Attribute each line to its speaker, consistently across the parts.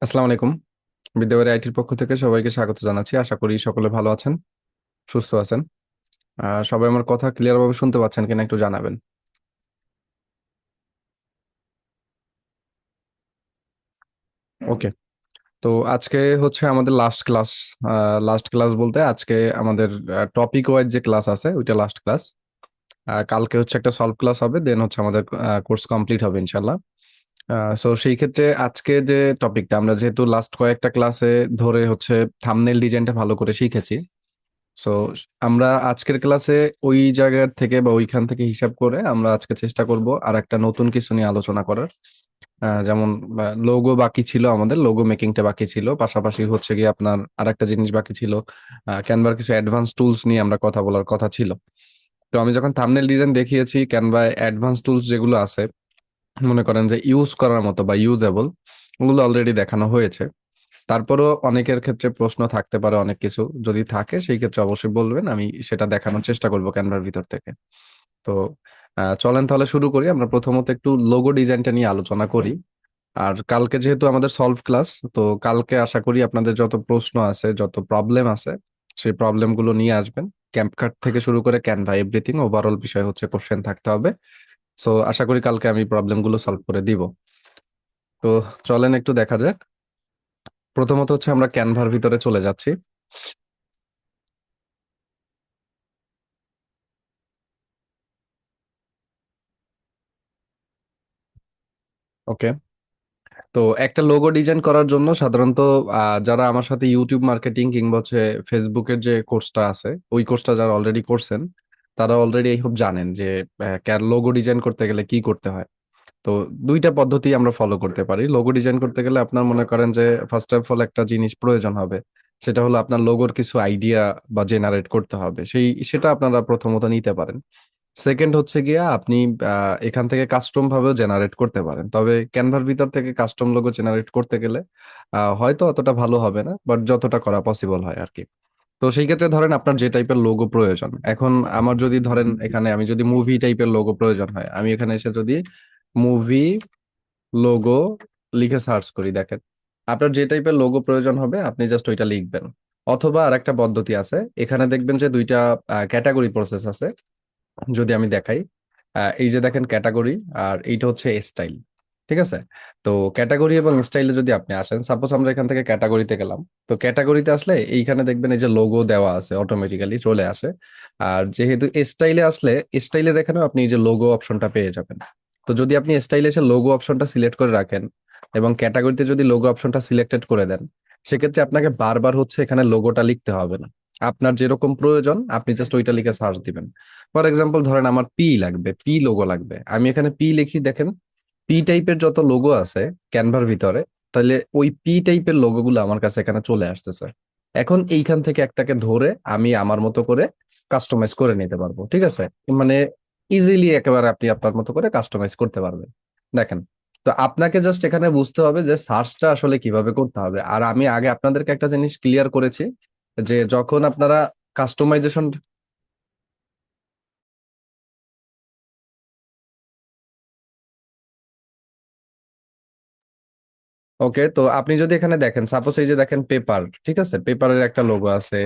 Speaker 1: আসসালামু আলাইকুম। বিদ্যাবাড়ি আইটির পক্ষ থেকে সবাইকে স্বাগত জানাচ্ছি। আশা করি সকলে ভালো আছেন, সুস্থ আছেন। সবাই আমার কথা ক্লিয়ার ভাবে শুনতে পাচ্ছেন কিনা একটু জানাবেন। ওকে। তো আজকে হচ্ছে আমাদের লাস্ট ক্লাস। লাস্ট ক্লাস বলতে আজকে আমাদের টপিক ওয়াইজ যে ক্লাস আছে ওইটা লাস্ট ক্লাস। কালকে হচ্ছে একটা সলভ ক্লাস হবে, দেন হচ্ছে আমাদের কোর্স কমপ্লিট হবে ইনশাল্লাহ। সো সেই ক্ষেত্রে আজকে যে টপিকটা আমরা যেহেতু লাস্ট কয়েকটা ক্লাসে ধরে হচ্ছে থাম্বনেল ডিজাইনটা ভালো করে শিখেছি। সো আমরা আজকের ক্লাসে ওই জায়গা থেকে বা ওইখান থেকে হিসাব করে আমরা আজকে চেষ্টা করব আর একটা নতুন কিছু নিয়ে আলোচনা করার। যেমন লোগো বাকি ছিল, আমাদের লোগো মেকিংটা বাকি ছিল, পাশাপাশি হচ্ছে গিয়ে আপনার আর একটা জিনিস বাকি ছিল। ক্যানভার কিছু অ্যাডভান্স টুলস নিয়ে আমরা কথা বলার কথা ছিল। তো আমি যখন থাম্বনেল ডিজাইন দেখিয়েছি, ক্যানভায় অ্যাডভান্স টুলস যেগুলো আছে মনে করেন যে ইউজ করার মতো বা ইউজেবল, ওগুলো অলরেডি দেখানো হয়েছে। তারপরও অনেকের ক্ষেত্রে প্রশ্ন থাকতে পারে, অনেক কিছু যদি থাকে সেই ক্ষেত্রে অবশ্যই বলবেন, আমি সেটা দেখানোর চেষ্টা করব ক্যানভার ভিতর থেকে। তো চলেন তাহলে শুরু করি। আমরা প্রথমত একটু লোগো ডিজাইনটা নিয়ে আলোচনা করি। আর কালকে যেহেতু আমাদের সলভ ক্লাস, তো কালকে আশা করি আপনাদের যত প্রশ্ন আছে, যত প্রবলেম আছে, সেই প্রবলেম গুলো নিয়ে আসবেন। ক্যাম্পকাট থেকে শুরু করে ক্যানভা এভরিথিং ওভারঅল বিষয় হচ্ছে কোশ্চেন থাকতে হবে। সো আশা করি কালকে আমি প্রবলেম গুলো সলভ করে দিব। তো চলেন একটু দেখা যাক। প্রথমত হচ্ছে আমরা ক্যানভার ভিতরে চলে যাচ্ছি। ওকে। তো একটা লোগো ডিজাইন করার জন্য সাধারণত যারা আমার সাথে ইউটিউব মার্কেটিং কিংবা হচ্ছে ফেসবুকের যে কোর্সটা আছে, ওই কোর্সটা যারা অলরেডি করছেন, তারা অলরেডি এই সব জানেন যে লোগো ডিজাইন করতে গেলে কি করতে হয়। তো দুইটা পদ্ধতি আমরা ফলো করতে পারি। লোগো ডিজাইন করতে গেলে আপনার মনে করেন যে ফার্স্ট অফ অল একটা জিনিস প্রয়োজন হবে, সেটা হলো আপনার লোগোর কিছু আইডিয়া বা জেনারেট করতে হবে, সেটা আপনারা প্রথমত নিতে পারেন। সেকেন্ড হচ্ছে গিয়া আপনি এখান থেকে কাস্টম ভাবেও জেনারেট করতে পারেন, তবে ক্যানভার ভিতর থেকে কাস্টম লোগো জেনারেট করতে গেলে হয়তো অতটা ভালো হবে না, বাট যতটা করা পসিবল হয় আর কি। তো সেই ক্ষেত্রে ধরেন আপনার যে টাইপের লোগো প্রয়োজন, এখন আমার যদি ধরেন এখানে আমি যদি মুভি টাইপের লোগো প্রয়োজন হয়, আমি এখানে এসে যদি মুভি লোগো লিখে সার্চ করি, দেখেন আপনার যে টাইপের লোগো প্রয়োজন হবে আপনি জাস্ট ওইটা লিখবেন। অথবা আর একটা পদ্ধতি আছে, এখানে দেখবেন যে দুইটা ক্যাটাগরি প্রসেস আছে। যদি আমি দেখাই, এই যে দেখেন ক্যাটাগরি, আর এইটা হচ্ছে স্টাইল। ঠিক আছে। তো ক্যাটাগরি এবং স্টাইলে যদি আপনি আসেন, সাপোজ আমরা এখান থেকে ক্যাটাগরিতে গেলাম। তো ক্যাটাগরিতে আসলে এইখানে দেখবেন এই যে লোগো দেওয়া আছে, অটোমেটিক্যালি চলে আসে। আর যেহেতু স্টাইলে আসলে, স্টাইলের এখানেও আপনি এই যে লোগো অপশনটা পেয়ে যাবেন। তো যদি আপনি স্টাইলে এসে লোগো অপশনটা সিলেক্ট করে রাখেন এবং ক্যাটাগরিতে যদি লোগো অপশনটা সিলেক্টেড করে দেন, সেক্ষেত্রে আপনাকে বারবার হচ্ছে এখানে লোগোটা লিখতে হবে না। আপনার যেরকম প্রয়োজন আপনি জাস্ট ওইটা লিখে সার্চ দিবেন। ফর এক্সাম্পল ধরেন আমার পি লাগবে, পি লোগো লাগবে, আমি এখানে পি লিখি, দেখেন পি টাইপের যত লোগো আছে ক্যানভার ভিতরে, তাহলে ওই পি টাইপের লোগোগুলো আমার কাছে এখানে চলে আসতেছে। এখন এইখান থেকে একটাকে ধরে আমি আমার মতো করে কাস্টমাইজ করে নিতে পারবো। ঠিক আছে। মানে ইজিলি একেবারে আপনি আপনার মতো করে কাস্টমাইজ করতে পারবেন। দেখেন, তো আপনাকে জাস্ট এখানে বুঝতে হবে যে সার্চটা আসলে কিভাবে করতে হবে। আর আমি আগে আপনাদেরকে একটা জিনিস ক্লিয়ার করেছি, যে যখন আপনারা কাস্টমাইজেশন। ওকে, তো আপনি যদি এখানে দেখেন, সাপোজ এই যে দেখেন পেপার, ঠিক আছে, পেপারের একটা লোগো আছে।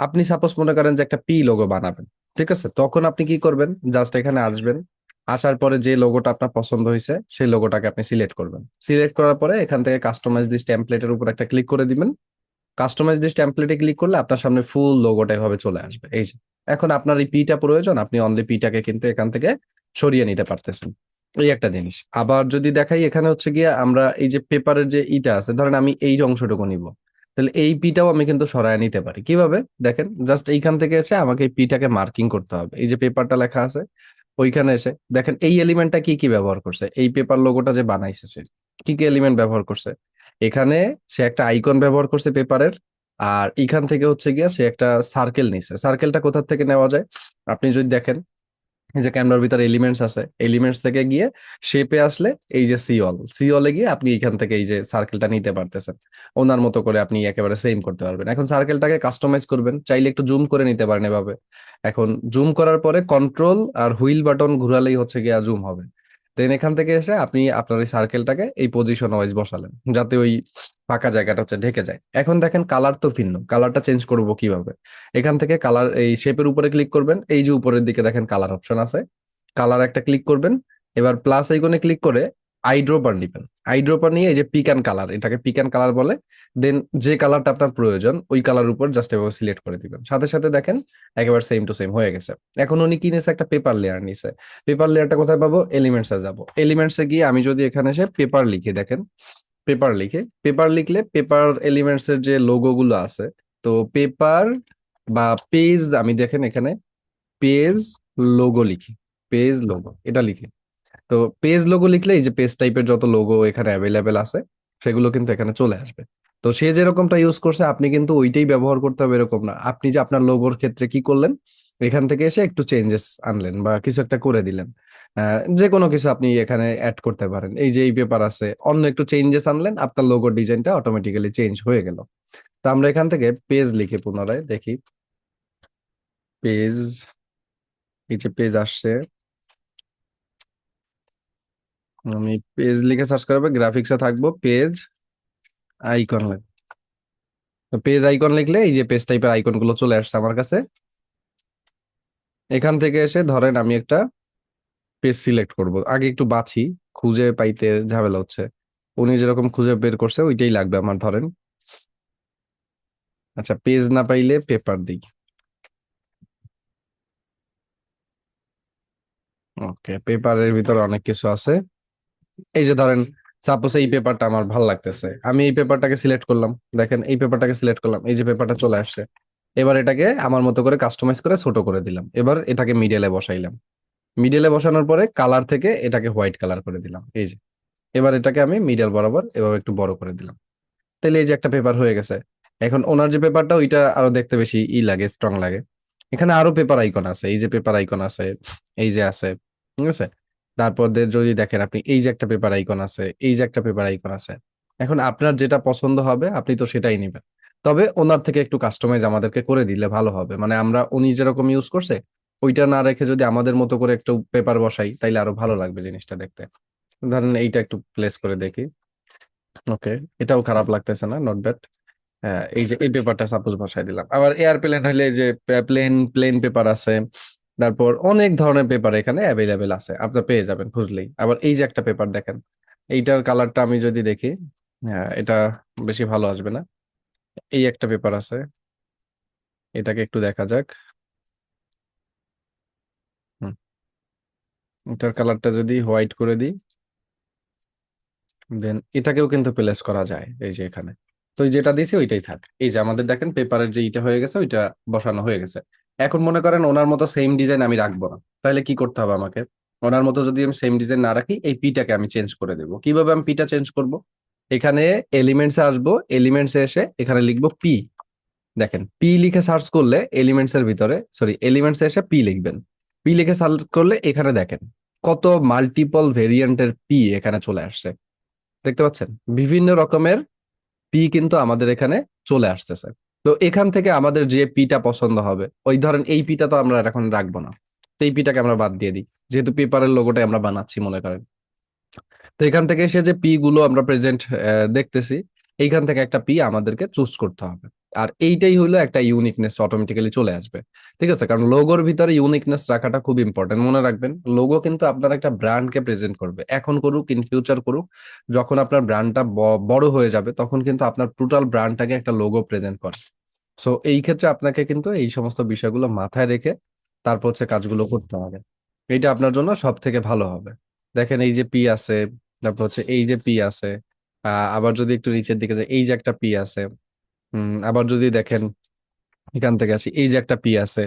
Speaker 1: আপনি সাপোজ মনে করেন যে একটা পি লোগো বানাবেন। ঠিক আছে, তখন আপনি কি করবেন, জাস্ট এখানে আসবেন। আসার পরে যে লোগোটা আপনার পছন্দ হয়েছে সেই লোগোটাকে আপনি সিলেক্ট করবেন। সিলেক্ট করার পরে এখান থেকে কাস্টমাইজ দিস টেমপ্লেটের উপর একটা ক্লিক করে দিবেন। কাস্টমাইজ দিস টেমপ্লেটে ক্লিক করলে আপনার সামনে ফুল লোগোটা এভাবে চলে আসবে। এই যে এখন আপনার এই পিটা প্রয়োজন, আপনি অনলি পিটাকে কিন্তু এখান থেকে সরিয়ে নিতে পারতেছেন। এই একটা জিনিস। আবার যদি দেখাই, এখানে হচ্ছে গিয়ে আমরা এই যে পেপারের যে ইটা আছে, ধরেন আমি এই অংশটুকু নিব, তাহলে এই পিটাও আমি কিন্তু সরায় নিতে পারি। কিভাবে দেখেন, জাস্ট এইখান থেকে এসে আমাকে এই পিটাকে মার্কিং করতে হবে। এই যে পেপারটা লেখা আছে ওইখানে এসে দেখেন এই এলিমেন্টটা কি কি ব্যবহার করছে, এই পেপার লোগোটা যে বানাইছে সে কি কি এলিমেন্ট ব্যবহার করছে। এখানে সে একটা আইকন ব্যবহার করছে পেপারের। আর এখান থেকে হচ্ছে গিয়া সে একটা সার্কেল নিছে। সার্কেলটা কোথা থেকে নেওয়া যায়, আপনি যদি দেখেন এই যে ক্যামেরার ভিতরে এলিমেন্টস আছে, এলিমেন্টস থেকে গিয়ে শেপে আসলে এই যে সিওলে গিয়ে আপনি এখান থেকে এই যে সার্কেলটা নিতে পারতেছেন। ওনার মতো করে আপনি একেবারে সেম করতে পারবেন। এখন সার্কেলটাকে কাস্টমাইজ করবেন, চাইলে একটু জুম করে নিতে পারেন এভাবে। এখন জুম করার পরে কন্ট্রোল আর হুইল বাটন ঘুরালেই হচ্ছে গিয়া জুম হবে। দেন এখান থেকে এসে আপনি আপনার এই সার্কেলটাকে এই পজিশন ওয়াইজ বসালেন, যাতে ওই ফাঁকা জায়গাটা হচ্ছে ঢেকে যায়। এখন দেখেন কালার তো ভিন্ন, কালারটা চেঞ্জ করব কিভাবে? এখান থেকে কালার এই শেপের উপরে ক্লিক করবেন, এই যে উপরের দিকে দেখেন কালার অপশন আছে, কালার একটা ক্লিক করবেন। এবার প্লাস আইকনে ক্লিক করে আইড্রপার নিবেন। আইড্রপার নিয়ে এই যে পিক অ্যান্ড কালার, এটাকে পিক অ্যান্ড কালার বলে। দেন যে কালারটা আপনার প্রয়োজন ওই কালার উপর জাস্ট এভাবে সিলেক্ট করে দিবেন, সাথে সাথে দেখেন একেবারে সেম টু সেম হয়ে গেছে। এখন উনি কি নিছে? একটা পেপার লেয়ার নিছে। পেপার লেয়ারটা কোথায় পাবো? এলিমেন্টস এ যাবো। এলিমেন্টস এ গিয়ে আমি যদি এখানে এসে পেপার লিখে দেখেন, পেপার লিখে, পেপার লিখলে পেপার এলিমেন্টস এর যে লোগো গুলো আছে, তো পেপার বা পেজ, আমি দেখেন এখানে পেজ লোগো লিখি, পেজ লোগো এটা লিখি। তো পেজ লোগো লিখলে এই যে পেজ টাইপের যত লোগো এখানে অ্যাভেলেবেল আছে সেগুলো কিন্তু এখানে চলে আসবে। তো সে যেরকমটা ইউজ করছে আপনি কিন্তু ওইটাই ব্যবহার করতে হবে এরকম না। আপনি যে আপনার লোগোর ক্ষেত্রে কি করলেন, এখান থেকে এসে একটু চেঞ্জেস আনলেন বা কিছু একটা করে দিলেন। যে কোনো কিছু আপনি এখানে অ্যাড করতে পারেন। এই যে এই পেপার আছে, অন্য একটু চেঞ্জেস আনলেন, আপনার লোগোর ডিজাইনটা অটোমেটিক্যালি চেঞ্জ হয়ে গেল। তো আমরা এখান থেকে পেজ লিখে পুনরায় দেখি, পেজ, এই যে পেজ আসছে, আমি পেজ লিখে সার্চ করবে, গ্রাফিক্সে থাকবো পেজ আইকন। তো পেজ আইকন লিখলে এই যে পেজ টাইপের আইকন গুলো চলে আসছে আমার কাছে। এখান থেকে এসে ধরেন আমি একটা পেজ সিলেক্ট করব, আগে একটু বাছি, খুঁজে পাইতে ঝামেলা হচ্ছে। উনি যেরকম খুঁজে বের করছে ওইটাই লাগবে আমার, ধরেন। আচ্ছা, পেজ না পাইলে পেপার দিই। ওকে, পেপারের ভিতরে অনেক কিছু আছে। এই যে ধরেন সাপোজ এই পেপারটা আমার ভাল লাগতেছে, আমি এই পেপারটাকে সিলেক্ট করলাম। দেখেন এই পেপারটাকে সিলেক্ট করলাম, এই যে পেপারটা চলে আসছে। এবার এটাকে আমার মতো করে কাস্টমাইজ করে ছোট করে দিলাম। এবার এটাকে মিডিলে বসাইলাম। মিডিলে বসানোর পরে কালার থেকে এটাকে হোয়াইট কালার করে দিলাম, এই যে। এবার এটাকে আমি মিডল বরাবর এভাবে একটু বড় করে দিলাম। তাহলে এই যে একটা পেপার হয়ে গেছে। এখন ওনার যে পেপারটা ওইটা আরো দেখতে বেশি লাগে, স্ট্রং লাগে। এখানে আরো পেপার আইকন আছে, এই যে পেপার আইকন আছে, এই যে আছে, ঠিক আছে। তারপর যদি দেখেন আপনি, এই যে একটা পেপার আইকন আছে, এই যে একটা পেপার আইকন আছে। এখন আপনার যেটা পছন্দ হবে আপনি তো সেটাই নেবেন। তবে ওনার থেকে একটু কাস্টমাইজ আমাদেরকে করে দিলে ভালো হবে, মানে আমরা উনি যেরকম ইউজ করছে ওইটা না রেখে যদি আমাদের মতো করে একটু পেপার বসাই তাইলে আরো ভালো লাগবে জিনিসটা দেখতে। ধরেন এইটা একটু প্লেস করে দেখি। ওকে, এটাও খারাপ লাগতেছে না, নট ব্যাড। হ্যাঁ, এই যে এই পেপারটা সাপোজ বসাই দিলাম। আবার এয়ারপ্লেন হলে এই যে প্লেন প্লেন পেপার আছে। তারপর অনেক ধরনের পেপার এখানে অ্যাভেলেবেল আছে, আপনার পেয়ে যাবেন খুঁজলেই। আবার এই যে একটা পেপার দেখেন, এইটার কালারটা আমি যদি দেখি, হ্যাঁ এটা বেশি ভালো আসবে না। এই একটা পেপার আছে, এটাকে একটু দেখা যাক। হুম, এটার কালারটা যদি হোয়াইট করে দিই, দেন এটাকেও কিন্তু প্লেস করা যায় এই যে এখানে। তো এই যেটা দিয়েছি ওইটাই থাক। এই যে আমাদের দেখেন পেপারের যে ইটা হয়ে গেছে ওইটা বসানো হয়ে গেছে। এখন মনে করেন ওনার মতো সেম ডিজাইন আমি রাখবো না, তাহলে কি করতে হবে আমাকে? ওনার মতো যদি আমি সেম ডিজাইন না রাখি, এই পিটাকে আমি চেঞ্জ করে দেবো। কিভাবে আমি পিটা চেঞ্জ করব? এখানে এলিমেন্টসে আসবো, এলিমেন্টসে এসে এখানে লিখবো পি। দেখেন পি লিখে সার্চ করলে এলিমেন্টস এর ভিতরে, সরি, এলিমেন্টসে এসে পি লিখবেন। পি লিখে সার্চ করলে এখানে দেখেন কত মাল্টিপল ভেরিয়েন্টের পি এখানে চলে আসছে, দেখতে পাচ্ছেন? বিভিন্ন রকমের পি কিন্তু আমাদের এখানে চলে আসতেছে। তো এখান থেকে আমাদের যে পিটা পছন্দ হবে, ওই ধরেন এই পিটা তো আমরা এখন রাখবো না, তো এই পিটাকে আমরা বাদ দিয়ে দিই, যেহেতু পেপারের লোগোটাই আমরা বানাচ্ছি মনে করেন। তো এখান থেকে এসে যে পি গুলো আমরা প্রেজেন্ট দেখতেছি, এইখান থেকে একটা পি আমাদেরকে চুজ করতে হবে। আর এইটাই হলো একটা ইউনিকনেস অটোমেটিক্যালি চলে আসবে। ঠিক আছে, কারণ লোগোর ভিতরে ইউনিকনেস রাখাটা খুব ইম্পর্টেন্ট, মনে রাখবেন। লোগো কিন্তু আপনার একটা ব্র্যান্ডকে প্রেজেন্ট করবে, এখন করুক ইন ফিউচার করুক। যখন আপনার ব্র্যান্ডটা বড় হয়ে যাবে তখন কিন্তু আপনার টোটাল ব্র্যান্ডটাকে একটা লোগো প্রেজেন্ট করে। সো এই ক্ষেত্রে আপনাকে কিন্তু এই সমস্ত বিষয়গুলো মাথায় রেখে তারপর হচ্ছে কাজগুলো করতে হবে। এইটা আপনার জন্য সব থেকে ভালো হবে। দেখেন এই যে পি আছে, তারপর হচ্ছে এই যে পি আছে। আবার যদি একটু নিচের দিকে যাই, এই যে একটা পি আছে। আবার যদি দেখেন এখান থেকে আসি, এই যে একটা পি আছে,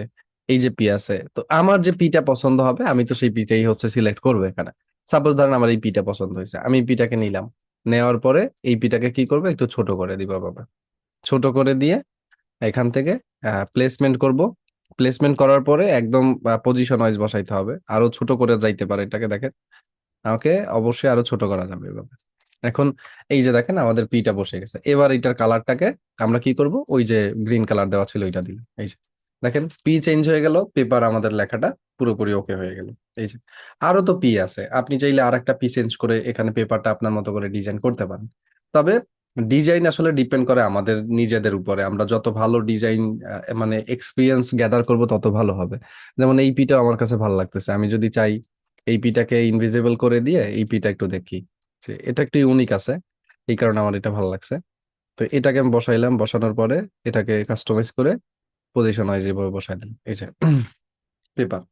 Speaker 1: এই যে পি আছে। তো আমার যে পিটা পছন্দ হবে আমি তো সেই পিটাই হচ্ছে সিলেক্ট করবো এখানে। সাপোজ ধরেন আমার এই পিটা পছন্দ হয়েছে, আমি পিটাকে নিলাম। নেওয়ার পরে এই পিটাকে কি করবো, একটু ছোট করে দিব বাবা। ছোট করে দিয়ে এখান থেকে প্লেসমেন্ট করব। প্লেসমেন্ট করার পরে একদম পজিশন ওয়াইজ বসাইতে হবে, আরো ছোট করে যাইতে পারে এটাকে, দেখেন। ওকে, অবশ্যই আরো ছোট করা যাবে এভাবে। এখন এই যে দেখেন আমাদের পিটা বসে গেছে। এবার এটার কালারটাকে আমরা কি করব, ওই যে গ্রিন কালার দেওয়া ছিল ওইটা দিলাম, এই যে। দেখেন পি চেঞ্জ হয়ে গেল, পেপার আমাদের লেখাটা পুরোপুরি ওকে হয়ে গেল। এই যে আরো তো পি আছে, আপনি চাইলে আর একটা পি চেঞ্জ করে এখানে পেপারটা আপনার মতো করে ডিজাইন করতে পারেন। তবে ডিজাইন আসলে ডিপেন্ড করে আমাদের নিজেদের উপরে, আমরা যত ভালো ডিজাইন মানে এক্সপিরিয়েন্স গ্যাদার করব তত ভালো হবে। যেমন এই পিটা আমার কাছে ভালো লাগতেছে, আমি যদি চাই এই পিটাকে ইনভিজিবল করে দিয়ে এই পিটা একটু দেখি যে এটা একটু ইউনিক আছে, এই কারণে আমার এটা ভালো লাগছে। তো এটাকে আমি বসাইলাম, বসানোর পরে এটাকে কাস্টমাইজ করে পজিশন হয় যেভাবে বসাই দিন, এই যে পেপার।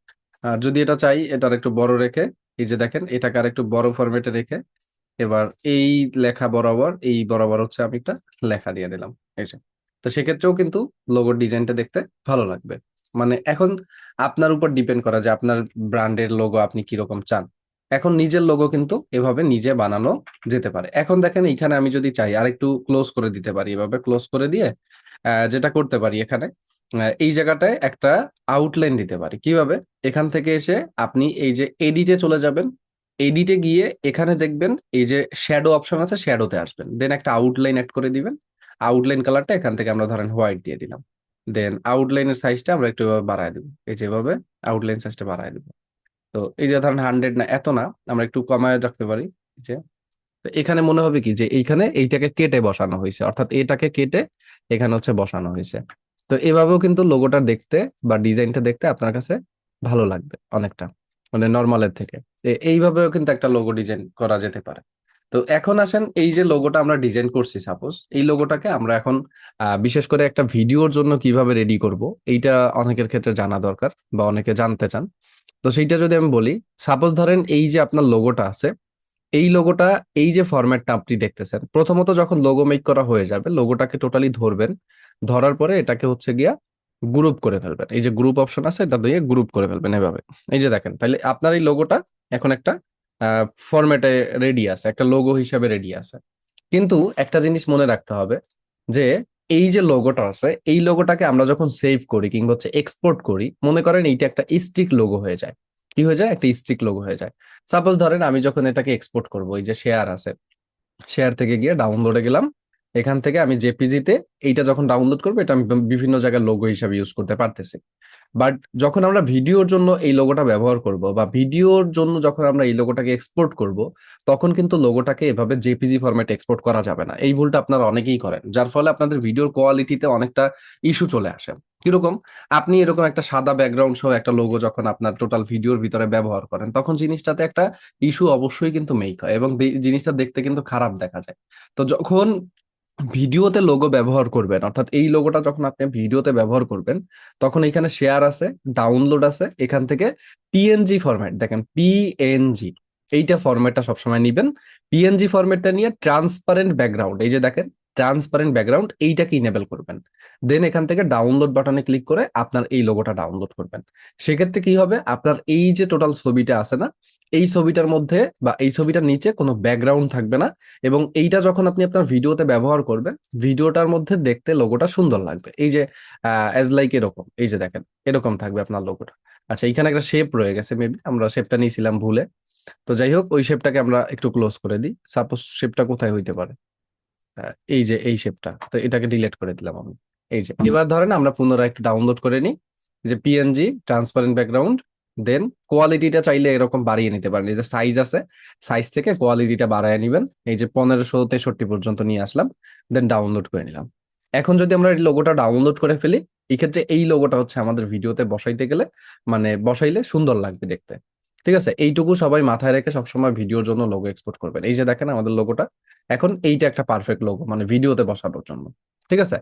Speaker 1: আর যদি এটা চাই এটার একটু বড় রেখে, এই যে দেখেন এটাকে আর একটু বড় ফরম্যাটে রেখে এবার এই লেখা বরাবর, এই বরাবর হচ্ছে আমি একটা লেখা দিয়ে দিলাম, এই যে। তো সেক্ষেত্রেও কিন্তু লোগোর ডিজাইনটা দেখতে ভালো লাগবে। মানে এখন আপনার উপর ডিপেন্ড করা যে আপনার ব্র্যান্ডের লোগো আপনি কিরকম চান। এখন নিজের লোগো কিন্তু এভাবে নিজে বানানো যেতে পারে। এখন দেখেন এখানে আমি যদি চাই আর একটু ক্লোজ করে দিতে পারি, এভাবে ক্লোজ করে দিয়ে যেটা করতে পারি এখানে এই জায়গাটায় একটা আউটলাইন দিতে পারি কিভাবে। এখান থেকে এসে আপনি এই যে এডিটে চলে যাবেন, এডিটে গিয়ে এখানে দেখবেন এই যে শ্যাডো অপশন আছে, শ্যাডোতে আসবেন, দেন একটা আউটলাইন অ্যাড করে দিবেন। আউটলাইন কালারটা এখান থেকে আমরা ধরেন হোয়াইট দিয়ে দিলাম। দেন আউটলাইনের সাইজটা আমরা একটু এভাবে বাড়ায় দেবো, এই যে এভাবে আউটলাইন সাইজটা বাড়ায় দেবো। তো এই যে ধরেন 100 না, এত না, আমরা একটু কমায় রাখতে পারি। এই যে তো এখানে মনে হবে কি যে এইখানে এইটাকে কেটে বসানো হয়েছে, অর্থাৎ এটাকে কেটে এখানে হচ্ছে বসানো হয়েছে। তো এভাবেও কিন্তু লোগোটা দেখতে বা ডিজাইনটা দেখতে আপনার কাছে ভালো লাগবে অনেকটা, মানে নর্মালের থেকে। এইভাবেও কিন্তু একটা লোগো ডিজাইন করা যেতে পারে। তো এখন আসেন এই যে লোগোটা আমরা ডিজাইন করছি, সাপোজ এই লোগোটাকে আমরা এখন বিশেষ করে একটা ভিডিওর জন্য কিভাবে রেডি করব, এইটা অনেকের ক্ষেত্রে জানা দরকার বা অনেকে জানতে চান। তো সেইটা যদি আমি বলি, সাপোজ ধরেন এই যে আপনার লোগোটা আছে, এই লোগোটা, এই যে ফরম্যাটটা আপনি দেখতেছেন, প্রথমত যখন লোগো মেক করা হয়ে যাবে লোগোটাকে টোটালি ধরবেন, ধরার পরে এটাকে হচ্ছে গিয়া গ্রুপ করে ফেলবেন, এই যে গ্রুপ অপশন আছে এটা দিয়ে গ্রুপ করে ফেলবেন এভাবে। এই যে দেখেন, তাহলে আপনার এই লোগোটা এখন একটা ফরম্যাটে রেডি আছে, একটা লোগো হিসাবে রেডি আছে। কিন্তু একটা জিনিস মনে রাখতে হবে যে এই যে লোগোটা আছে, এই লোগোটাকে আমরা যখন সেভ করি কিংবা হচ্ছে এক্সপোর্ট করি, মনে করেন এইটা একটা স্টিক লোগো হয়ে যায়। কি হয়ে যায়? একটা স্টিক লোগো হয়ে যায়। সাপোজ ধরেন আমি যখন এটাকে এক্সপোর্ট করবো, এই যে শেয়ার আছে, শেয়ার থেকে গিয়ে ডাউনলোডে গেলাম, এখান থেকে আমি জেপিজিতে এইটা যখন ডাউনলোড করবো, এটা আমি বিভিন্ন জায়গায় লোগো হিসাবে ইউজ করতে পারতেছি। বাট যখন আমরা ভিডিওর জন্য এই লোগোটা ব্যবহার করব বা ভিডিওর জন্য যখন আমরা এই লোগোটাকে এক্সপোর্ট করব, তখন কিন্তু লোগোটাকে এভাবে জেপিজি ফরম্যাটে এক্সপোর্ট করা যাবে না। এই ভুলটা আপনারা অনেকেই করেন, যার ফলে আপনাদের ভিডিওর কোয়ালিটিতে অনেকটা ইস্যু চলে আসে। কিরকম? আপনি এরকম একটা সাদা ব্যাকগ্রাউন্ড সহ একটা লোগো যখন আপনার টোটাল ভিডিওর ভিতরে ব্যবহার করেন, তখন জিনিসটাতে একটা ইস্যু অবশ্যই কিন্তু মেক হয় এবং জিনিসটা দেখতে কিন্তু খারাপ দেখা যায়। তো যখন ভিডিওতে লোগো ব্যবহার করবেন, অর্থাৎ এই লোগোটা যখন আপনি ভিডিওতে ব্যবহার করবেন, তখন এখানে শেয়ার আছে, ডাউনলোড আছে, এখান থেকে পিএনজি ফরম্যাট, দেখেন পিএনজি, এইটা ফরম্যাটটা সবসময় নিবেন। পিএনজি ফরম্যাটটা নিয়ে ট্রান্সপারেন্ট ব্যাকগ্রাউন্ড, এই যে দেখেন ট্রান্সপারেন্ট ব্যাকগ্রাউন্ড, এইটাকে ইনেবল করবেন। দেন এখান থেকে ডাউনলোড বাটনে ক্লিক করে আপনার এই লোগোটা ডাউনলোড করবেন। সেক্ষেত্রে কি হবে, আপনার এই যে টোটাল ছবিটা আছে না, এই ছবিটার মধ্যে বা এই ছবিটার নিচে কোনো ব্যাকগ্রাউন্ড থাকবে না। এবং এইটা যখন আপনি আপনার ভিডিওতে ব্যবহার করবেন, ভিডিওটার মধ্যে দেখতে লোগোটা সুন্দর লাগবে। এই যে অ্যাজ লাইক এরকম, এই যে দেখেন এরকম থাকবে আপনার লোগোটা। আচ্ছা, এখানে একটা শেপ রয়ে গেছে, মেবি আমরা শেপটা নিয়েছিলাম ভুলে। তো যাই হোক, ওই শেপটাকে আমরা একটু ক্লোজ করে দিই। সাপোজ শেপটা কোথায় হইতে পারে, এই যে এই শেপটা, তো এটাকে ডিলিট করে দিলাম আমি। এই যে এবার ধরেন আমরা পুনরায় একটু ডাউনলোড করে নিই, যে পিএনজি ট্রান্সপারেন্ট ব্যাকগ্রাউন্ড। দেন কোয়ালিটিটা চাইলে এরকম বাড়িয়ে নিতে পারেন, এই যে সাইজ আছে, সাইজ থেকে কোয়ালিটিটা বাড়ায় নিবেন, এই যে 1563 পর্যন্ত নিয়ে আসলাম। দেন ডাউনলোড করে নিলাম। এখন যদি আমরা এই লোগোটা ডাউনলোড করে ফেলি, এই ক্ষেত্রে এই লোগোটা হচ্ছে আমাদের ভিডিওতে বসাইতে গেলে, মানে বসাইলে সুন্দর লাগবে দেখতে। ঠিক আছে, এইটুকু সবাই মাথায় রেখে সবসময় ভিডিওর জন্য লোগো এক্সপোর্ট করবেন। এই যে দেখেন আমাদের লোগোটা, এখন এইটা একটা পারফেক্ট লোগো, মানে ভিডিওতে বসানোর জন্য। ঠিক আছে,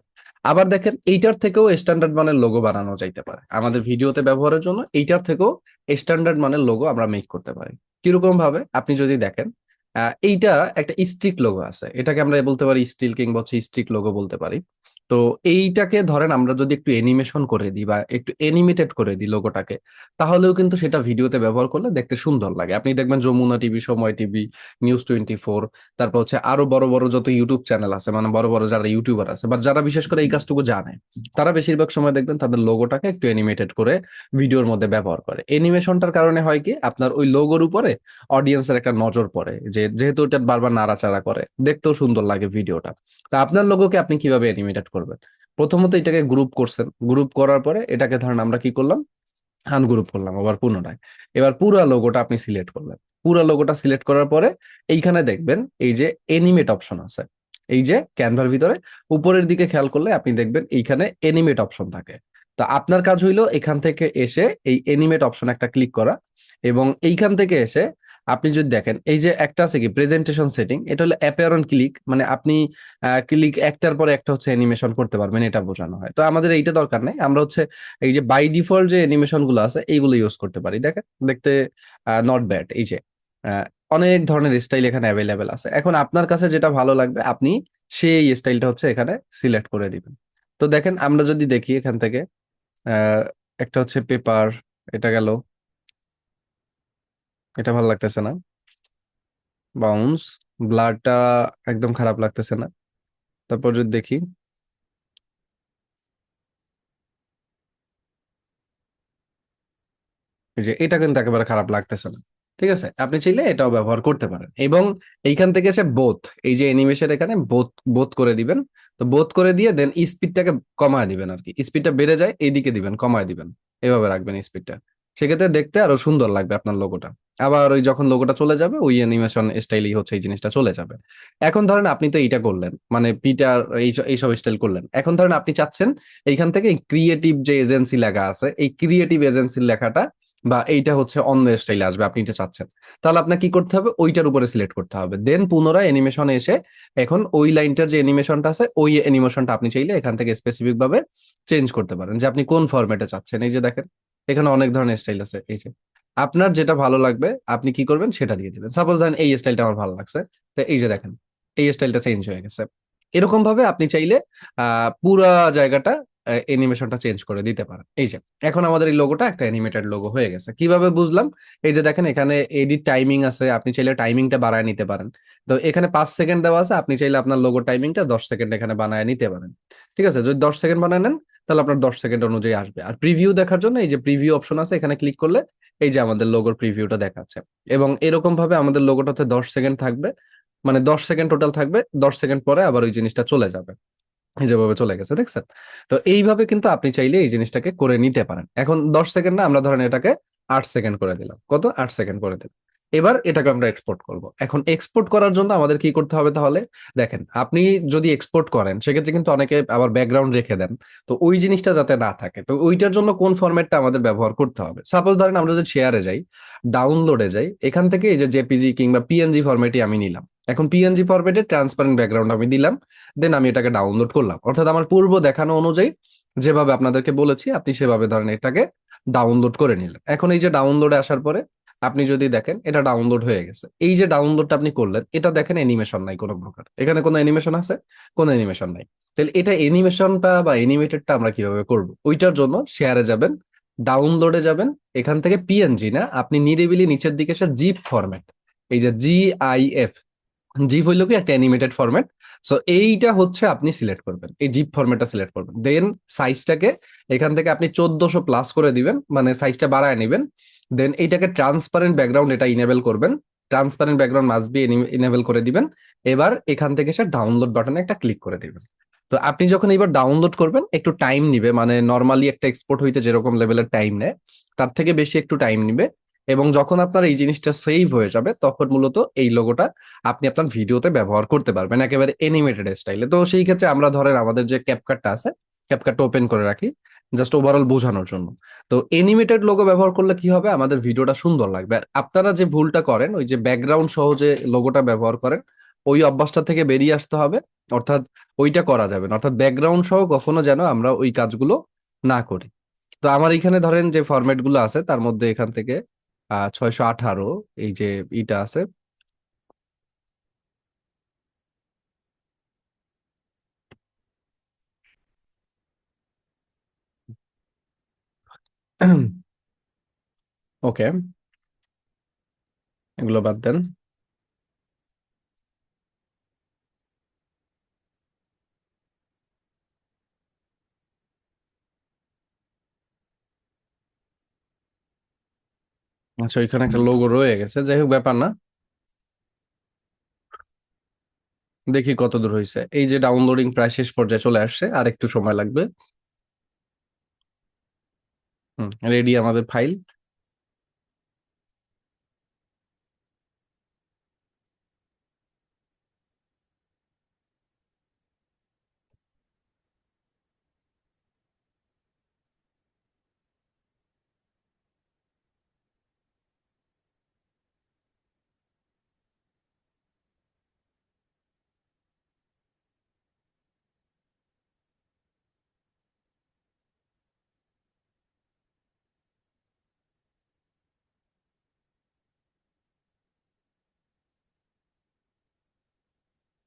Speaker 1: আবার দেখেন এইটার থেকেও স্ট্যান্ডার্ড মানের লোগো বানানো যাইতে পারে আমাদের ভিডিওতে ব্যবহারের জন্য। এইটার থেকেও স্ট্যান্ডার্ড মানের লোগো আমরা মেক করতে পারি। কিরকম ভাবে? আপনি যদি দেখেন এইটা একটা স্ট্রিক লোগো আছে, এটাকে আমরা বলতে পারি স্টিল কিংবা হচ্ছে স্ট্রিক লোগো বলতে পারি। তো এইটাকে ধরেন আমরা যদি একটু অ্যানিমেশন করে দিই বা একটু অ্যানিমেটেড করে দিই লোগোটাকে, তাহলেও কিন্তু সেটা ভিডিওতে ব্যবহার করলে দেখতে সুন্দর লাগে। আপনি দেখবেন যমুনা টিভি, সময় টিভি, নিউজ 24, তারপর হচ্ছে আরো বড় বড় যত ইউটিউব চ্যানেল আছে, মানে বড় বড় যারা ইউটিউবার আছে বা যারা বিশেষ করে এই কাজটুকু জানে, তারা বেশিরভাগ সময় দেখবেন তাদের লোগোটাকে একটু অ্যানিমেটেড করে ভিডিওর মধ্যে ব্যবহার করে। অ্যানিমেশনটার কারণে হয় কি, আপনার ওই লোগোর উপরে অডিয়েন্সের একটা নজর পড়ে, যে যেহেতু এটা বারবার নাড়াচাড়া করে, দেখতেও সুন্দর লাগে ভিডিওটা। তা আপনার লোগোকে আপনি কিভাবে অ্যানিমেটেড করবেন? প্রথমত এটাকে গ্রুপ করছেন, গ্রুপ করার পরে এটাকে ধরেন আমরা কি করলাম, আনগ্রুপ করলাম আবার পুনরায়। এবার পুরা লোগোটা আপনি সিলেক্ট করলেন, পুরা লোগোটা সিলেক্ট করার পরে এইখানে দেখবেন এই যে এনিমেট অপশন আছে, এই যে ক্যানভার ভিতরে উপরের দিকে খেয়াল করলে আপনি দেখবেন এইখানে এনিমেট অপশন থাকে। তো আপনার কাজ হইলো এখান থেকে এসে এই এনিমেট অপশন একটা ক্লিক করা, এবং এইখান থেকে এসে আপনি যদি দেখেন এই যে একটা আছে কি প্রেজেন্টেশন সেটিং, এটা হলো অ্যাপিয়ার অন ক্লিক, মানে আপনি ক্লিক একটার পরে একটা হচ্ছে অ্যানিমেশন করতে পারবেন, এটা বোঝানো হয়। তো আমাদের এইটা দরকার নেই, আমরা হচ্ছে এই যে বাই ডিফল্ট যে অ্যানিমেশন গুলো আছে এইগুলো ইউজ করতে পারি। দেখেন দেখতে নট ব্যাড, এই যে আহ, অনেক ধরনের স্টাইল এখানে অ্যাভেলেবেল আছে। এখন আপনার কাছে যেটা ভালো লাগবে আপনি সেই স্টাইলটা হচ্ছে এখানে সিলেক্ট করে দিবেন। তো দেখেন আমরা যদি দেখি এখান থেকে আহ, একটা হচ্ছে পেপার, এটা গেল, এটা ভালো লাগতেছে না, বাউন্স, ব্লারটা একদম খারাপ লাগতেছে না। তারপর যদি দেখি এই যে এটা কিন্তু একেবারে খারাপ লাগতেছে না। ঠিক আছে, আপনি চাইলে এটাও ব্যবহার করতে পারেন। এবং এইখান থেকে এসে বোথ, এই যে অ্যানিমেশন এখানে বোথ বোথ করে দিবেন। তো বোথ করে দিয়ে দেন স্পিডটাকে কমায় দিবেন আর কি, স্পিডটা বেড়ে যায় এইদিকে দিবেন, কমায় দিবেন, এভাবে রাখবেন স্পিডটা। সেক্ষেত্রে দেখতে আরো সুন্দর লাগবে আপনার লোগোটা। আবার ওই যখন লোগোটা চলে যাবে ওই অ্যানিমেশন স্টাইলই হচ্ছে এই জিনিসটা চলে যাবে। এখন ধরেন আপনি তো এইটা করলেন, মানে পিটার এইসব স্টাইল করলেন, এখন ধরেন আপনি চাচ্ছেন এইখান থেকে ক্রিয়েটিভ যে এজেন্সি লেখা আছে এই ক্রিয়েটিভ এজেন্সির লেখাটা বা এইটা হচ্ছে অন্য স্টাইলে আসবে আপনি এটা চাচ্ছেন, তাহলে আপনাকে কি করতে হবে, ওইটার উপরে সিলেক্ট করতে হবে, দেন পুনরায় অ্যানিমেশনে এসে এখন ওই লাইনটার যে অ্যানিমেশনটা আছে ওই অ্যানিমেশনটা আপনি চাইলে এখান থেকে স্পেসিফিক ভাবে চেঞ্জ করতে পারেন যে আপনি কোন ফরম্যাটে চাচ্ছেন। এই যে দেখেন এখানে অনেক ধরনের স্টাইল আছে, এই যে আপনার যেটা ভালো লাগবে আপনি কি করবেন সেটা দিয়ে দিবেন। সাপোজ ধরেন এই স্টাইলটা আমার ভালো লাগছে, তো এই যে দেখেন এই স্টাইলটা চেঞ্জ হয়ে গেছে। এরকম ভাবে আপনি চাইলে পুরা জায়গাটা অ্যানিমেশনটা চেঞ্জ করে দিতে পারেন। এই যে এখন আমাদের এই লোগোটা একটা অ্যানিমেটেড লোগো হয়ে গেছে, কিভাবে বুঝলাম, এই যে দেখেন এখানে এডিট টাইমিং আছে, আপনি চাইলে টাইমিংটা বাড়ায় নিতে পারেন। তো এখানে 5 সেকেন্ড দেওয়া আছে, আপনি চাইলে আপনার লোগো টাইমিংটা 10 সেকেন্ড এখানে বানায় নিতে পারেন। ঠিক আছে, যদি 10 সেকেন্ড বানায় নেন তাহলে আপনার 10 সেকেন্ড অনুযায়ী আসবে। আর প্রিভিউ দেখার জন্য এই যে প্রিভিউ অপশন আছে এখানে ক্লিক করলে এই যে আমাদের লোগোর প্রিভিউটা দেখাচ্ছে। এবং এরকম ভাবে আমাদের লোগোটা হচ্ছে 10 সেকেন্ড থাকবে, মানে 10 সেকেন্ড টোটাল থাকবে, 10 সেকেন্ড পরে আবার ওই জিনিসটা চলে যাবে, এই যেভাবে চলে গেছে দেখছেন। তো এইভাবে কিন্তু আপনি চাইলে এই জিনিসটাকে করে নিতে পারেন। এখন 10 সেকেন্ড না, আমরা ধরেন এটাকে 8 সেকেন্ড করে দিলাম, কত, 8 সেকেন্ড করে দিলাম। এবার এটাকে আমরা এক্সপোর্ট করব। এখন এক্সপোর্ট করার জন্য আমাদের কি করতে হবে তাহলে, দেখেন আপনি যদি এক্সপোর্ট করেন সেক্ষেত্রে কিন্তু অনেকে আবার ব্যাকগ্রাউন্ড রেখে দেন, তো ওই জিনিসটা যাতে না থাকে, তো ওইটার জন্য কোন ফরম্যাটটা আমাদের ব্যবহার করতে হবে। সাপোজ ধরেন আমরা যদি শেয়ারে যাই, ডাউনলোডে যাই, এখান থেকে এই যে জেপিজি কিংবা পিএনজি ফরম্যাটই আমি নিলাম। এখন পিএনজি ফরম্যাটে ট্রান্সপারেন্ট ব্যাকগ্রাউন্ড আমি দিলাম, দেন আমি এটাকে ডাউনলোড করলাম, অর্থাৎ আমার পূর্ব দেখানো অনুযায়ী যেভাবে আপনাদেরকে বলেছি আপনি সেভাবে ধরেন এটাকে ডাউনলোড করে নিলেন। এখন এই যে ডাউনলোডে আসার পরে আপনি যদি দেখেন এটা ডাউনলোড হয়ে গেছে, এই যে ডাউনলোডটা আপনি করলেন এটা দেখেন অ্যানিমেশন নাই কোনো প্রকার, এখানে কোনো অ্যানিমেশন আছে, কোনো অ্যানিমেশন নাই। তাহলে এটা অ্যানিমেশনটা বা অ্যানিমেটেডটা আমরা কিভাবে করব, ওইটার জন্য শেয়ারে যাবেন, ডাউনলোডে যাবেন, এখান থেকে পিএনজি না, আপনি নিরিবিলি নিচের দিকে এসে জিপ ফরম্যাট, এই যে জিআইএফ, জিপ হইলো কি একটা অ্যানিমেটেড ফরম্যাট। সো এইটা হচ্ছে আপনি সিলেক্ট করবেন, এই জিপ ফরম্যাটটা সিলেক্ট করবেন, দেন সাইজটাকে এখান থেকে আপনি 1400 প্লাস করে দিবেন, মানে সাইজটা বাড়ায় নেবেন। দেন এইটাকে ট্রান্সপারেন্ট ব্যাকগ্রাউন্ড এটা ইনেবল করবেন, transparent background must be enable করে দিবেন। এবার এখান থেকে সে ডাউনলোড বাটনে একটা ক্লিক করে দিবেন। তো আপনি যখন এবার ডাউনলোড করবেন একটু টাইম নিবে, মানে নর্মালি একটা এক্সপোর্ট হইতে যেরকম লেভেলের টাইম নেয় তার থেকে বেশি একটু টাইম নিবে। এবং যখন আপনার এই জিনিসটা সেভ হয়ে যাবে তখন মূলত এই লোগোটা আপনি আপনার ভিডিওতে ব্যবহার করতে পারবেন একেবারে এনিমেটেড স্টাইলে। তো সেই ক্ষেত্রে আমরা ধরেন আমাদের যে ক্যাপকাটটা আছে, ক্যাপকাটটা ওপেন করে রাখি জাস্ট ওভারঅল বোঝানোর জন্য। তো এনিমেটেড লোগো ব্যবহার করলে কি হবে, আমাদের ভিডিওটা সুন্দর লাগবে। আর আপনারা যে ভুলটা করেন ওই যে ব্যাকগ্রাউন্ড সহ যে লোগোটা ব্যবহার করেন ওই অভ্যাসটা থেকে বেরিয়ে আসতে হবে। অর্থাৎ ওইটা করা যাবে না, অর্থাৎ ব্যাকগ্রাউন্ড সহ কখনো যেন আমরা ওই কাজগুলো না করি। তো আমার এখানে ধরেন যে ফরম্যাট গুলো আছে তার মধ্যে এখান থেকে 618 এই যে ইটা আছে। ওকে, এগুলো বাদ দেন। আচ্ছা ওইখানে একটা লোগো রয়ে গেছে, যাই হোক ব্যাপার না। দেখি কত দূর হয়েছে। এই যে ডাউনলোডিং প্রায় শেষ পর্যায়ে চলে আসছে, আর একটু সময় লাগবে। রেডি আমাদের ফাইল।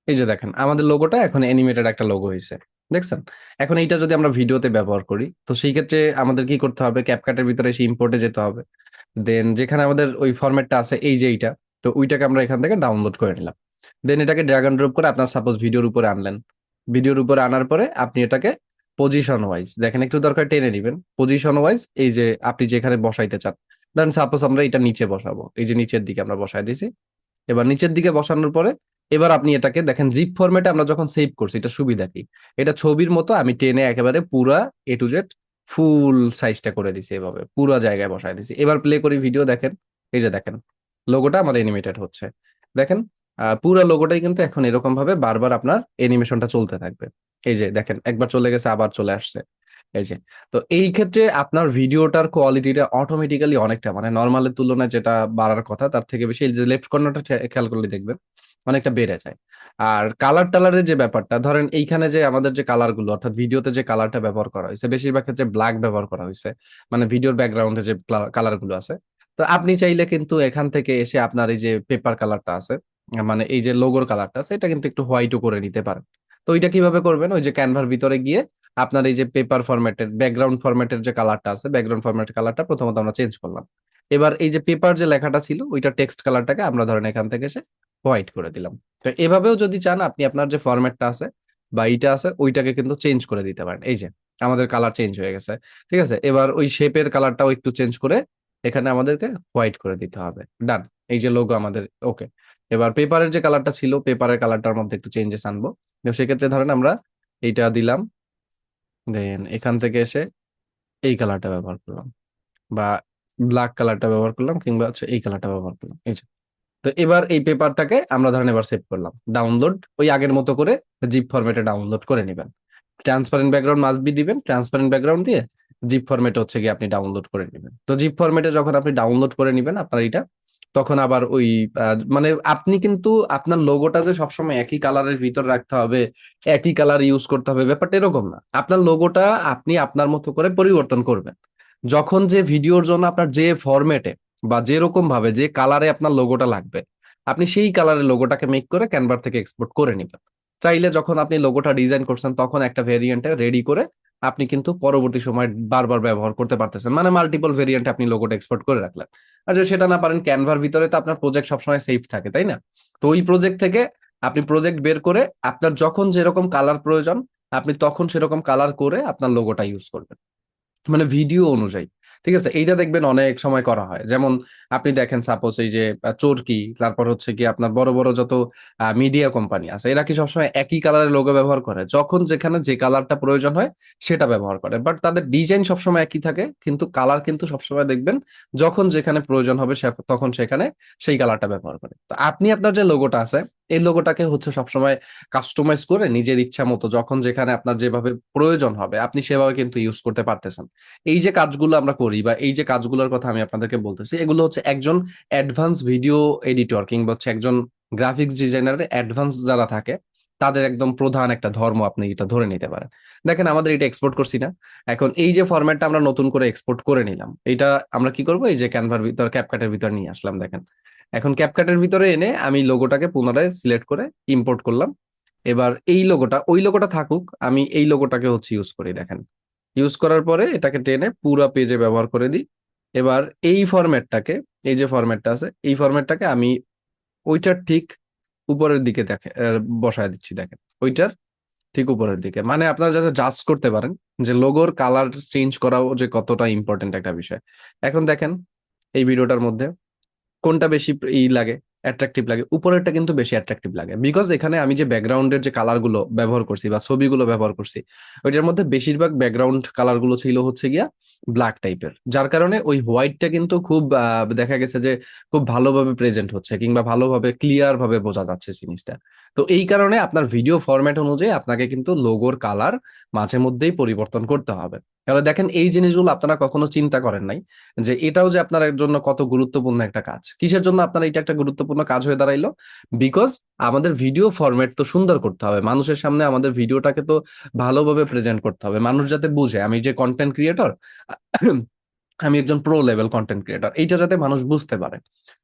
Speaker 1: এই যে দেখেন আমাদের লোগোটা এখন অ্যানিমেটেড একটা লোগো হয়েছে, দেখছেন? এখন এইটা যদি আমরা ভিডিওতে ব্যবহার করি, তো সেই ক্ষেত্রে আমাদের কি করতে হবে, ক্যাপকাটের ভিতরে এসে ইম্পোর্টে যেতে হবে। দেন যেখানে আমাদের ওই ফরম্যাটটা আছে, এই যে এইটা, তো ওইটাকে আমরা এখান থেকে ডাউনলোড করে নিলাম। দেন এটাকে ড্র্যাগ এন্ড ড্রপ করে আপনার সাপোজ ভিডিওর উপরে আনলেন। ভিডিওর উপরে আনার পরে আপনি এটাকে পজিশন ওয়াইজ দেখেন, একটু দরকার টেনে নিবেন পজিশন ওয়াইজ, এই যে আপনি যেখানে বসাইতে চান। ধরেন সাপোজ আমরা এটা নিচে বসাবো, এই যে নিচের দিকে আমরা বসাই দিছি। এবার নিচের দিকে বসানোর পরে এবার আপনি এটাকে দেখেন জিপ ফরম্যাটে আমরা যখন সেভ করছি, এটা সুবিধা কি, এটা ছবির মতো আমি টেনে একেবারে পুরা A to Z ফুল সাইজটা করে দিছি, এভাবে পুরো জায়গায় বসায় দিছি। এবার প্লে করি ভিডিও, দেখেন। এই যে দেখেন লোগোটা আমার এনিমেটেড হচ্ছে, দেখেন। পুরো লোগোটাই কিন্তু এখন এরকম ভাবে বারবার আপনার এনিমেশনটা চলতে থাকবে। এই যে দেখেন একবার চলে গেছে, আবার চলে আসছে। এই যে, তো এই ক্ষেত্রে আপনার ভিডিওটার কোয়ালিটিটা অটোমেটিক্যালি অনেকটা, মানে নর্মালের তুলনায় যেটা বাড়ার কথা তার থেকে বেশি, এই যে লেফট কর্নারটা খেয়াল করলে দেখবেন অনেকটা বেড়ে যায়। আর কালার টালারের যে ব্যাপারটা, ধরেন এইখানে যে আমাদের যে কালার গুলো, অর্থাৎ ভিডিওতে যে কালারটা ব্যবহার করা হয়েছে বেশিরভাগ ক্ষেত্রে ব্ল্যাক ব্যবহার করা হয়েছে, মানে ভিডিওর ব্যাকগ্রাউন্ডে যে কালার গুলো আছে। তো আপনি চাইলে কিন্তু এখান থেকে এসে আপনার এই যে পেপার কালারটা আছে, মানে এই যে লোগোর কালারটা আছে, এটা কিন্তু একটু হোয়াইটও করে নিতে পারেন। তো ওইটা কিভাবে করবেন, ওই যে ক্যানভার ভিতরে গিয়ে আপনার এই যে পেপার ফরম্যাটের ব্যাকগ্রাউন্ড ফরম্যাটের যে কালারটা আছে, ব্যাকগ্রাউন্ড ফরম্যাটের কালারটা প্রথমত আমরা চেঞ্জ করলাম। এবার এই যে পেপার যে লেখাটা ছিল ওইটা টেক্সট কালারটাকে আমরা ধরেন এখান থেকে এসে হোয়াইট করে দিলাম। তো এভাবেও যদি চান আপনি আপনার যে ফরম্যাটটা আছে বা এইটা আছে ওইটাকে কিন্তু চেঞ্জ করে দিতে পারেন। এই যে আমাদের কালার চেঞ্জ হয়ে গেছে, ঠিক আছে। এবার ওই শেপের কালারটাও একটু চেঞ্জ করে এখানে আমাদেরকে হোয়াইট করে দিতে হবে। ডান। এই যে লোগো আমাদের ওকে। এবার পেপারের যে কালারটা ছিল, পেপারের কালারটার মধ্যে একটু চেঞ্জেস আনবো। তো সেক্ষেত্রে ধরেন আমরা এইটা দিলাম, দেন এখান থেকে এসে এই কালারটা ব্যবহার করলাম, বা ব্ল্যাক কালারটা ব্যবহার করলাম, কিংবা হচ্ছে এই কালারটা ব্যবহার করলাম। এই যে, তো এবার এই পেপারটাকে আমরা ধরেন এবার সেভ করলাম, ডাউনলোড ওই আগের মতো করে জিপ ফরম্যাটে ডাউনলোড করে নেবেন। ট্রান্সপারেন্ট ব্যাকগ্রাউন্ড মাস্ট বি দিবেন, ট্রান্সপারেন্ট ব্যাকগ্রাউন্ড দিয়ে জিপ ফরম্যাটে হচ্ছে গিয়ে আপনি ডাউনলোড করে নেবেন। তো জিপ ফরম্যাটে যখন আপনি ডাউনলোড করে নেবেন আপনার এটা, তখন আবার ওই মানে আপনি কিন্তু আপনার লোগোটা যে সবসময় একই কালারের ভিতর রাখতে হবে, একই কালার ইউজ করতে হবে, ব্যাপারটা এরকম না। আপনার লোগোটা আপনি আপনার মতো করে পরিবর্তন করবেন যখন যে ভিডিওর জন্য আপনার যে ফরম্যাটে বা যেরকম ভাবে যে কালারে আপনার লোগোটা লাগবে, আপনি সেই কালারের লোগোটাকে মেক করে ক্যানভা থেকে এক্সপোর্ট করে নেবেন। চাইলে যখন আপনি লোগোটা ডিজাইন করছেন তখন একটা ভেরিয়েন্টে রেডি করে আপনি কিন্তু পরবর্তী সময় বারবার ব্যবহার করতে পারতেছেন, মানে মাল্টিপল ভেরিয়েন্টে আপনি লোগোটা এক্সপোর্ট করে রাখলেন। আর যদি সেটা না পারেন, ক্যানভার ভিতরে তো আপনার প্রজেক্ট সবসময় সেভ থাকে, তাই না? তো ওই প্রজেক্ট থেকে আপনি প্রজেক্ট বের করে আপনার যখন যেরকম কালার প্রয়োজন আপনি তখন সেরকম কালার করে আপনার লোগোটা ইউজ করবেন, মানে ভিডিও অনুযায়ী। ঠিক আছে, এইটা দেখবেন অনেক সময় করা হয়। যেমন আপনি দেখেন সাপোজ এই যে চরকি, তারপর হচ্ছে কি আপনার বড় বড় যত মিডিয়া কোম্পানি আছে, এরা কি সবসময় একই কালারের লোগো ব্যবহার করে? যখন যেখানে যে কালারটা প্রয়োজন হয় সেটা ব্যবহার করে, বাট তাদের ডিজাইন সবসময় একই থাকে, কিন্তু কালার কিন্তু সবসময় দেখবেন যখন যেখানে প্রয়োজন হবে তখন সেখানে সেই কালারটা ব্যবহার করে। তো আপনি আপনার যে লোগোটা আছে এই লোগোটাকে হচ্ছে সবসময় কাস্টমাইজ করে নিজের ইচ্ছা মতো যখন যেখানে আপনার যেভাবে প্রয়োজন হবে আপনি সেভাবে কিন্তু ইউজ করতে পারতেছেন। এই যে কাজগুলো আমরা করি বা এই যে কাজগুলোর কথা আমি আপনাদেরকে বলতেছি, এগুলো হচ্ছে একজন অ্যাডভান্স ভিডিও এডিটর কিংবা হচ্ছে একজন গ্রাফিক্স ডিজাইনারের অ্যাডভান্স যারা থাকে তাদের একদম প্রধান একটা ধর্ম, আপনি এটা ধরে নিতে পারেন। দেখেন আমাদের এটা এক্সপোর্ট করছি না, এখন এই যে ফরম্যাটটা আমরা নতুন করে এক্সপোর্ট করে নিলাম, এটা আমরা কি করব, এই যে ক্যানভার ভিতর ক্যাপকাটের ভিতর নিয়ে আসলাম, দেখেন। এখন ক্যাপকাটের ভিতরে এনে আমি লোগোটাকে পুনরায় সিলেক্ট করে ইম্পোর্ট করলাম। এবার এই লোগোটা, ওই লোগোটা থাকুক, আমি এই লোগোটাকে হচ্ছে ইউজ করি, দেখেন। ইউজ করার পরে এটাকে টেনে পুরো পেজে ব্যবহার করে দিই। এবার এই ফরম্যাটটাকে, এই যে ফরম্যাটটা আছে এই ফরম্যাটটাকে আমি ওইটার ঠিক উপরের দিকে দেখে বসায় দিচ্ছি, দেখেন। ওইটার ঠিক উপরের দিকে, মানে আপনারা যাতে জাজ করতে পারেন যে লোগোর কালার চেঞ্জ করাও যে কতটা ইম্পর্টেন্ট একটা বিষয়। এখন দেখেন এই ভিডিওটার মধ্যে কোনটা বেশি ই লাগে, অ্যাট্রাকটিভ লাগে, উপরেরটা কিন্তু বেশি অ্যাট্রাকটিভ লাগে, বিকজ এখানে আমি যে ব্যাকগ্রাউন্ডের যে কালার গুলো ব্যবহার করছি বা ছবিগুলো ব্যবহার করছি, ওইটার মধ্যে বেশিরভাগ ব্যাকগ্রাউন্ড কালার গুলো ছিল হচ্ছে গিয়া ব্ল্যাক টাইপের, যার কারণে ওই হোয়াইটটা কিন্তু খুব দেখা গেছে যে খুব ভালোভাবে প্রেজেন্ট হচ্ছে কিংবা ভালোভাবে ক্লিয়ার ভাবে বোঝা যাচ্ছে জিনিসটা। তো এই কারণে আপনার ভিডিও ফরম্যাট অনুযায়ী আপনাকে কিন্তু লোগোর কালার মাঝে মধ্যেই পরিবর্তন করতে হবে। তাহলে দেখেন এই জিনিসগুলো আপনারা কখনো চিন্তা করেন নাই যে এটাও যে আপনার জন্য কত গুরুত্বপূর্ণ একটা কাজ। কিসের জন্য আপনার এটা একটা গুরুত্বপূর্ণ কাজ হয়ে দাঁড়াইলো? বিকজ আমাদের ভিডিও ফরম্যাট তো সুন্দর করতে হবে, মানুষের সামনে আমাদের ভিডিওটাকে তো ভালোভাবে প্রেজেন্ট করতে হবে, মানুষ যাতে বুঝে আমি যে কন্টেন্ট ক্রিয়েটর, আমি একজন প্রো লেভেল কন্টেন্ট ক্রিয়েটর, এইটা যাতে মানুষ বুঝতে পারে।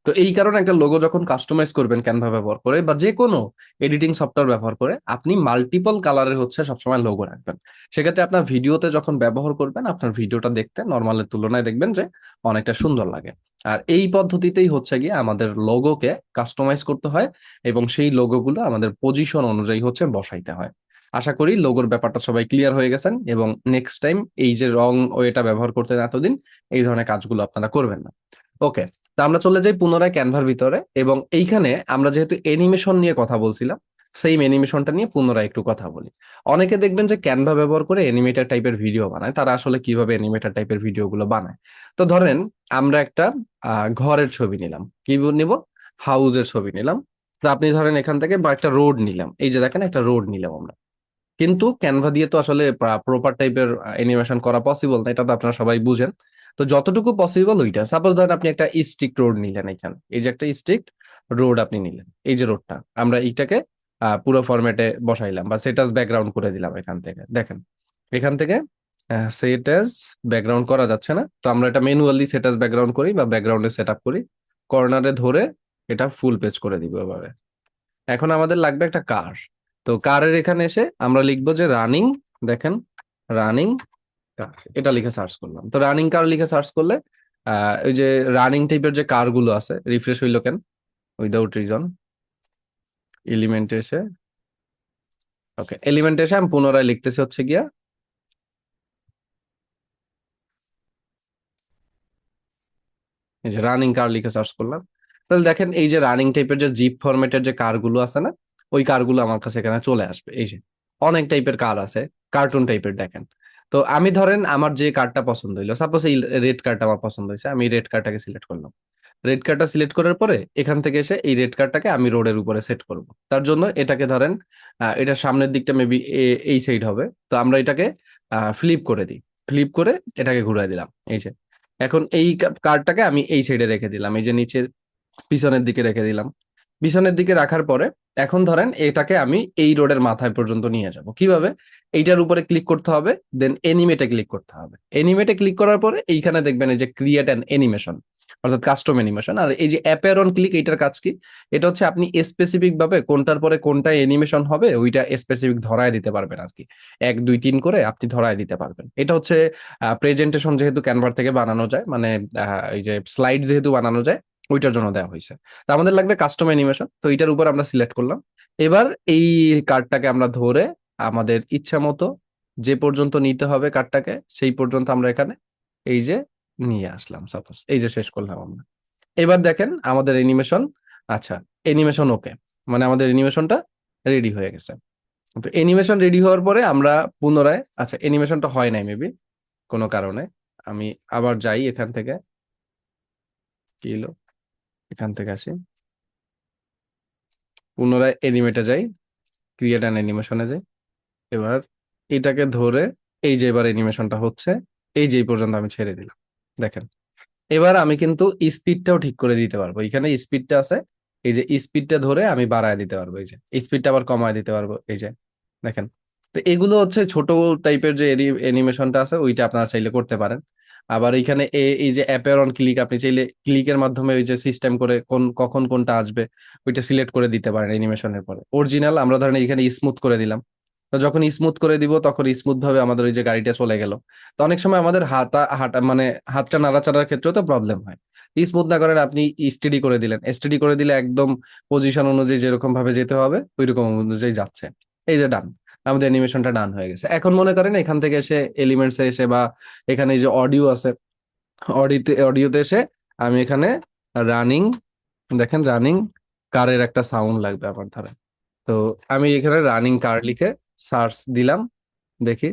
Speaker 1: তো এই কারণে একটা লোগো যখন কাস্টমাইজ করবেন ক্যানভা ব্যবহার করে বা যে কোনো এডিটিং সফটওয়্যার ব্যবহার করে, আপনি মাল্টিপল কালারের হচ্ছে সবসময় লোগো রাখবেন। সেক্ষেত্রে আপনার ভিডিওতে যখন ব্যবহার করবেন, আপনার ভিডিওটা দেখতে নর্মালের তুলনায় দেখবেন যে অনেকটা সুন্দর লাগে। আর এই পদ্ধতিতেই হচ্ছে গিয়ে আমাদের লোগোকে কাস্টমাইজ করতে হয় এবং সেই লোগোগুলো আমাদের পজিশন অনুযায়ী হচ্ছে বসাইতে হয়। আশা করি লোগোর ব্যাপারটা সবাই ক্লিয়ার হয়ে গেছেন এবং নেক্সট টাইম এই যে রং ওয়েটা ব্যবহার করতে এতদিন এই ধরনের কাজগুলো আপনারা করবেন না। ওকে, তা আমরা চলে যাই পুনরায় ক্যানভার ভিতরে, এবং এইখানে আমরা যেহেতু অ্যানিমেশন নিয়ে কথা বলছিলাম, সেম অ্যানিমেশনটা নিয়ে পুনরায় একটু কথা বলি। অনেকে দেখবেন যে ক্যানভা ব্যবহার করে অ্যানিমেটেড টাইপের ভিডিও বানায়, তারা আসলে কিভাবে অ্যানিমেটেড টাইপের ভিডিও গুলো বানায়? তো ধরেন আমরা একটা ঘরের ছবি নিলাম, কি নিব? হাউজের ছবি নিলাম। তো আপনি ধরেন এখান থেকে বা একটা রোড নিলাম, এই যে দেখেন একটা রোড নিলাম আমরা, কিন্তু ক্যানভা দিয়ে তো আসলে প্রপার টাইপের অ্যানিমেশন করা পসিবল না, এটা তো আপনারা সবাই বুঝেন। তো যতটুকু পসিবল ওইটা, সাপোজ ধরেন আপনি একটা স্ট্রিক্ট রোড নিলেন, এখানে এই যে একটা স্ট্রিক্ট রোড আপনি নিলেন, এই যে রোডটা আমরা এইটাকে পুরো ফরম্যাটে বসাইলাম বা সেটাস ব্যাকগ্রাউন্ড করে দিলাম। এখান থেকে দেখেন, এখান থেকে সেটাস ব্যাকগ্রাউন্ড করা যাচ্ছে না, তো আমরা এটা ম্যানুয়ালি সেটাস ব্যাকগ্রাউন্ড করি বা ব্যাকগ্রাউন্ডে সেট আপ করি, কর্নারে ধরে এটা ফুল পেজ করে দিব এভাবে। এখন আমাদের লাগবে একটা কার। তো কারের এখানে এসে আমরা লিখবো যে রানিং, দেখেন রানিং কার, এটা লিখে সার্চ করলাম। তো রানিং কার লিখে সার্চ করলে ওই যে রানিং টাইপের যে কার গুলো আছে, রিফ্রেশ হইলো কেন? উইদাউট রিজন এলিমেন্টে এসে, ওকে এলিমেন্টে এসে আমি পুনরায় লিখতেছি হচ্ছে গিয়া এই যে রানিং কার লিখে সার্চ করলাম। তাহলে দেখেন এই যে রানিং টাইপের যে জিপ ফরম্যাটের যে কার গুলো আছে না, ওই কার গুলো আমার কাছে এখানে চলে আসবে। এই যে অনেক টাইপের কার আছে, কার্টুন টাইপের দেখেন। তো আমি ধরেন আমার যে কারটা পছন্দ হইলো, সাপোজ এই রেড কারটা আমার পছন্দ হয়েছে, আমি রেড কারটাকে সিলেক্ট করলাম। রেড কারটা সিলেক্ট করার পরে এখান থেকে এসে এই রেড কারটাকে আমি রোডের উপরে সেট করব। তার জন্য এটাকে ধরেন এটা সামনের দিকটা মেবি এই সাইড হবে, তো আমরা এটাকে ফ্লিপ করে দিই। ফ্লিপ করে এটাকে ঘুরাই দিলাম, এই যে এখন এই কার্ডটাকে আমি এই সাইডে রেখে দিলাম, এই যে নিচের পিছনের দিকে রেখে দিলাম। পিছনের দিকে রাখার পরে এখন ধরেন এটাকে আমি এই রোডের মাথায় পর্যন্ত নিয়ে যাব কিভাবে? এইটার উপরে ক্লিক করতে হবে, দেন এনিমেটে ক্লিক করতে হবে। এনিমেটে ক্লিক করার পরে এইখানে দেখবেন এই যে ক্রিয়েট অ্যান অ্যানিমেশন, অর্থাৎ কাস্টম অ্যানিমেশন। আর এই যে অ্যাপের অন ক্লিক, এইটার কাজ কি? এটা হচ্ছে আপনি স্পেসিফিক ভাবে কোনটার পরে কোনটা অ্যানিমেশন হবে ওইটা স্পেসিফিক ধরায় দিতে পারবেন আর কি। 1 2 3 করে আপনি ধরায় দিতে পারবেন। এটা হচ্ছে প্রেজেন্টেশন যেহেতু ক্যানভার থেকে বানানো যায়, মানে এই যে স্লাইড যেহেতু বানানো যায়, ওইটার জন্য দেওয়া হয়েছে। তো আমাদের লাগবে কাস্টম অ্যানিমেশন, তো এটার উপর আমরা সিলেক্ট করলাম। এবার এই কার্ডটাকে আমরা ধরে আমাদের ইচ্ছা মতো যে পর্যন্ত নিতে হবে কার্ডটাকে, সেই পর্যন্ত আমরা এখানে এই যে নিয়ে আসলাম, সাপোজ এই যে শেষ করলাম আমরা। এবার দেখেন আমাদের অ্যানিমেশন, আচ্ছা অ্যানিমেশন ওকে, মানে আমাদের অ্যানিমেশনটা রেডি হয়ে গেছে। তো অ্যানিমেশন রেডি হওয়ার পরে আমরা পুনরায়, আচ্ছা অ্যানিমেশনটা হয় নাই মেবি কোনো কারণে, আমি আবার যাই এখান থেকে, কি হলো, এখান থেকে আসি, পুনরায় এনিমেটে যাই, ক্রিয়েট অ্যান অ্যানিমেশনে যাই। এবার এটাকে ধরে এই যে এবার অ্যানিমেশনটা হচ্ছে, এই যে এই পর্যন্ত আমি ছেড়ে দিলাম। দেখেন এবার আমি কিন্তু স্পিডটাও ঠিক করে দিতে পারবো, এখানে স্পিডটা আছে, এই যে স্পিডটা ধরে আমি বাড়ায় দিতে পারবো, এই যে স্পিডটা আবার কমায় দিতে পারবো, এই যে দেখেন। তো এগুলো হচ্ছে ছোট টাইপের যে অ্যানিমেশনটা আছে, ওইটা আপনারা চাইলে করতে পারেন। আবার এইখানে এই যে অ্যাপের অন ক্লিক, আপনি চাইলে ক্লিকের মাধ্যমে ওই যে সিস্টেম করে কখন কোনটা আসবে ওইটা সিলেক্ট করে দিতে পারেন অ্যানিমেশনের পরে। অরিজিনাল আমরা ধরেন এখানে স্মুথ করে দিলাম, তো যখন স্মুথ করে দিব তখন স্মুথ ভাবে আমাদের ওই যে গাড়িটা চলে গেল। তো অনেক সময় আমাদের হাতা মানে হাতটা নাড়াচাড়ার ক্ষেত্রেও তো প্রবলেম হয়। স্মুথ না করেন আপনি স্টেডি করে দিলেন, স্টেডি করে দিলে একদম পজিশন অনুযায়ী যেরকম ভাবে যেতে হবে ওই রকম অনুযায়ী যাচ্ছে। এই যে ডান, আমাদের অ্যানিমেশনটা ডান হয়ে গেছে। এখন মনে করেন এখান থেকে এসে এলিমেন্টসে এসে বা এখানে এই যে অডিও আছে, অডিওতে এসে আমি এখানে রানিং, দেখেন রানিং কারের একটা সাউন্ড লাগবে আমার ধরেন। তো আমি এখানে রানিং কার লিখে সার্চ দিলাম, দেখি।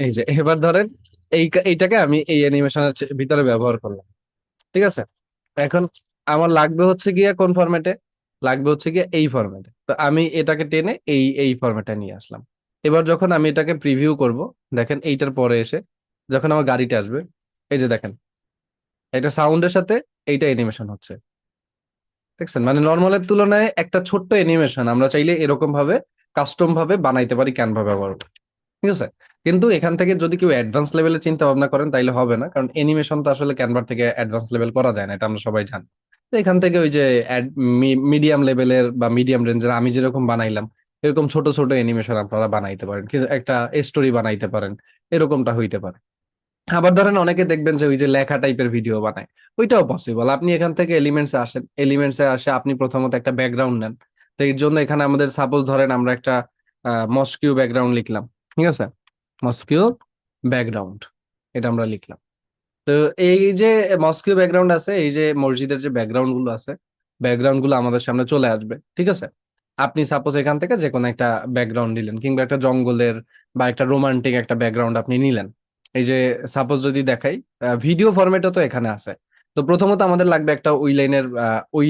Speaker 1: এই যে এবার ধরেন এইটাকে আমি এই অ্যানিমেশনের ভিতরে ব্যবহার করলাম, ঠিক আছে। এখন আমার লাগবে হচ্ছে গিয়ে কোন ফরম্যাটে, লাগবে হচ্ছে গিয়ে এই ফরম্যাটে। তো আমি এটাকে টেনে এই ফরম্যাটে নিয়ে আসলাম। এবার যখন আমি এটাকে প্রিভিউ করব, দেখেন এইটার পরে এসে যখন আমার গাড়িটা আসবে, এই যে দেখেন এটা সাউন্ডের সাথে এইটা অ্যানিমেশন হচ্ছে, দেখছেন? মানে নর্মালের তুলনায় একটা ছোট্ট অ্যানিমেশন আমরা চাইলে এরকম ভাবে কাস্টম ভাবে বানাইতে পারি ক্যানভা ব্যবহার করে, ঠিক আছে। কিন্তু এখান থেকে যদি কেউ অ্যাডভান্স লেভেলে চিন্তা ভাবনা করেন তাইলে হবে না, কারণ অ্যানিমেশন তো আসলে ক্যানভার থেকে অ্যাডভান্স লেভেল করা যায় না, এটা আমরা সবাই জানি। তো এখান থেকে ওই যে মিডিয়াম লেভেলের বা মিডিয়াম রেঞ্জের আমি যেরকম বানাইলাম এরকম ছোট ছোট অ্যানিমেশন আপনারা বানাইতে পারেন, কিন্তু একটা স্টোরি বানাইতে পারেন, এরকমটা হইতে পারে। আবার ধরেন অনেকে দেখবেন যে ওই যে লেখা টাইপের ভিডিও বানায়, ওইটাও পসিবল। আপনি এখান থেকে এলিমেন্টসে আসেন, এলিমেন্টসে আসে আপনি প্রথমত একটা ব্যাকগ্রাউন্ড নেন। তো এর জন্য এখানে আমাদের সাপোজ ধরেন আমরা একটা মস্কিউ ব্যাকগ্রাউন্ড লিখলাম, ঠিক আছে। মস্কিউ ব্যাকগ্রাউন্ড, এটা আমরা লিখলাম। তো এই যে মস্কিউ ব্যাকগ্রাউন্ড আছে, এই যে মসজিদের যে ব্যাকগ্রাউন্ড গুলো আছে, ব্যাকগ্রাউন্ড গুলো আমাদের সামনে চলে আসবে, ঠিক আছে। আপনি সাপোজ এখান থেকে যে কোনো একটা ব্যাকগ্রাউন্ড নিলেন, কিংবা একটা জঙ্গলের বা একটা রোমান্টিক একটা ব্যাকগ্রাউন্ড আপনি নিলেন। এই যে সাপোজ যদি দেখাই, ভিডিও ফরম্যাটও তো এখানে আছে। তো প্রথমত আমাদের লাগবে একটা ওই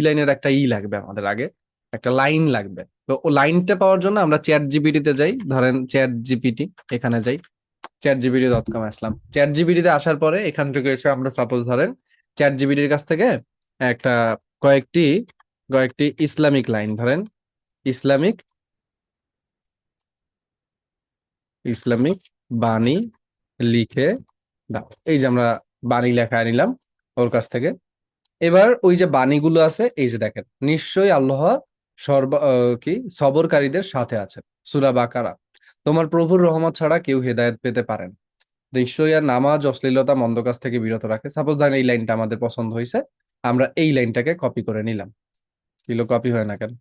Speaker 1: লাইনের একটা লাগবে আমাদের আগে, একটা লাইন লাগবে। তো ও লাইনটা পাওয়ার জন্য আমরা চ্যাট জিপিটি তে যাই, ধরেন চ্যাট জিপিটি, এখানে যাই, chatgpt.com আসলাম। চ্যাট জিপিটিতে আসার পরে এখান থেকে এসে আমরা সাপোজ ধরেন চ্যাট জিপিটির কাছ থেকে একটা কয়েকটি কয়েকটি ইসলামিক লাইন ধরেন, ইসলামিক ইসলামিক বাণী লিখে দাও। এই যে আমরা বাণী লেখা নিলাম ওর কাছ থেকে। এবার ওই যে বাণীগুলো আছে, এই যে দেখেন, নিশ্চয়ই আল্লাহ কি সবরকারীদের সাথে আছেন, সূরা বাকারা। তোমার প্রভুর রহমত ছাড়া কেউ হেদায়েত পেতে পারেন। নিশ্চয়ই আর নামাজ অশ্লীলতা মন্দ কাজ থেকে বিরত রাখে। সাপোজ ধরেন এই লাইনটা আমাদের পছন্দ হয়েছে, আমরা এই লাইনটাকে কপি করে নিলাম। কিলো কপি হয় না কেন?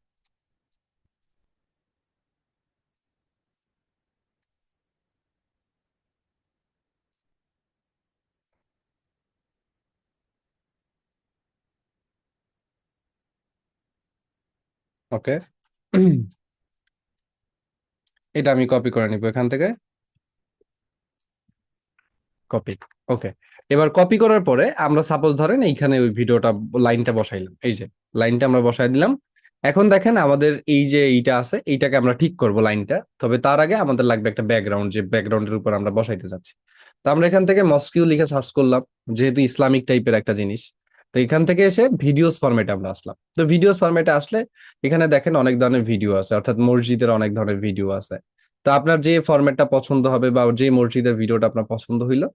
Speaker 1: ওকে। এটা আমি কপি করে নিব এখান থেকে, কপি। ওকে। এবার কপি করার পরে আমরা সাপোজ ধরেন এইখানে ওই ভিডিওটা লাইনটা বসাইলাম, এই যে লাইনটা আমরা বসাই দিলাম। এখন দেখেন আমাদের এই যে এইটা আছে, এইটাকে আমরা ঠিক করব লাইনটা। তবে তার আগে আমাদের লাগবে একটা ব্যাকগ্রাউন্ড, যে ব্যাকগ্রাউন্ডের উপর আমরা বসাইতে যাচ্ছি। তো আমরা এখান থেকে মস্কিউ লিখে সার্চ করলাম, যেহেতু ইসলামিক টাইপের একটা জিনিস। তো এখান থেকে এসে ভিডিওস ফরম্যাটে আমরা আসলাম। তো ভিডিওস ফরম্যাটে আসলে এখানে দেখেন অনেক ধরনের ভিডিও আছে, অর্থাৎ মসজিদের অনেক ধরনের ভিডিও আছে। তো আপনার যে ফরম্যাটটা পছন্দ হবে বা যে মসজিদের ভিডিওটা আপনার পছন্দ হইলো,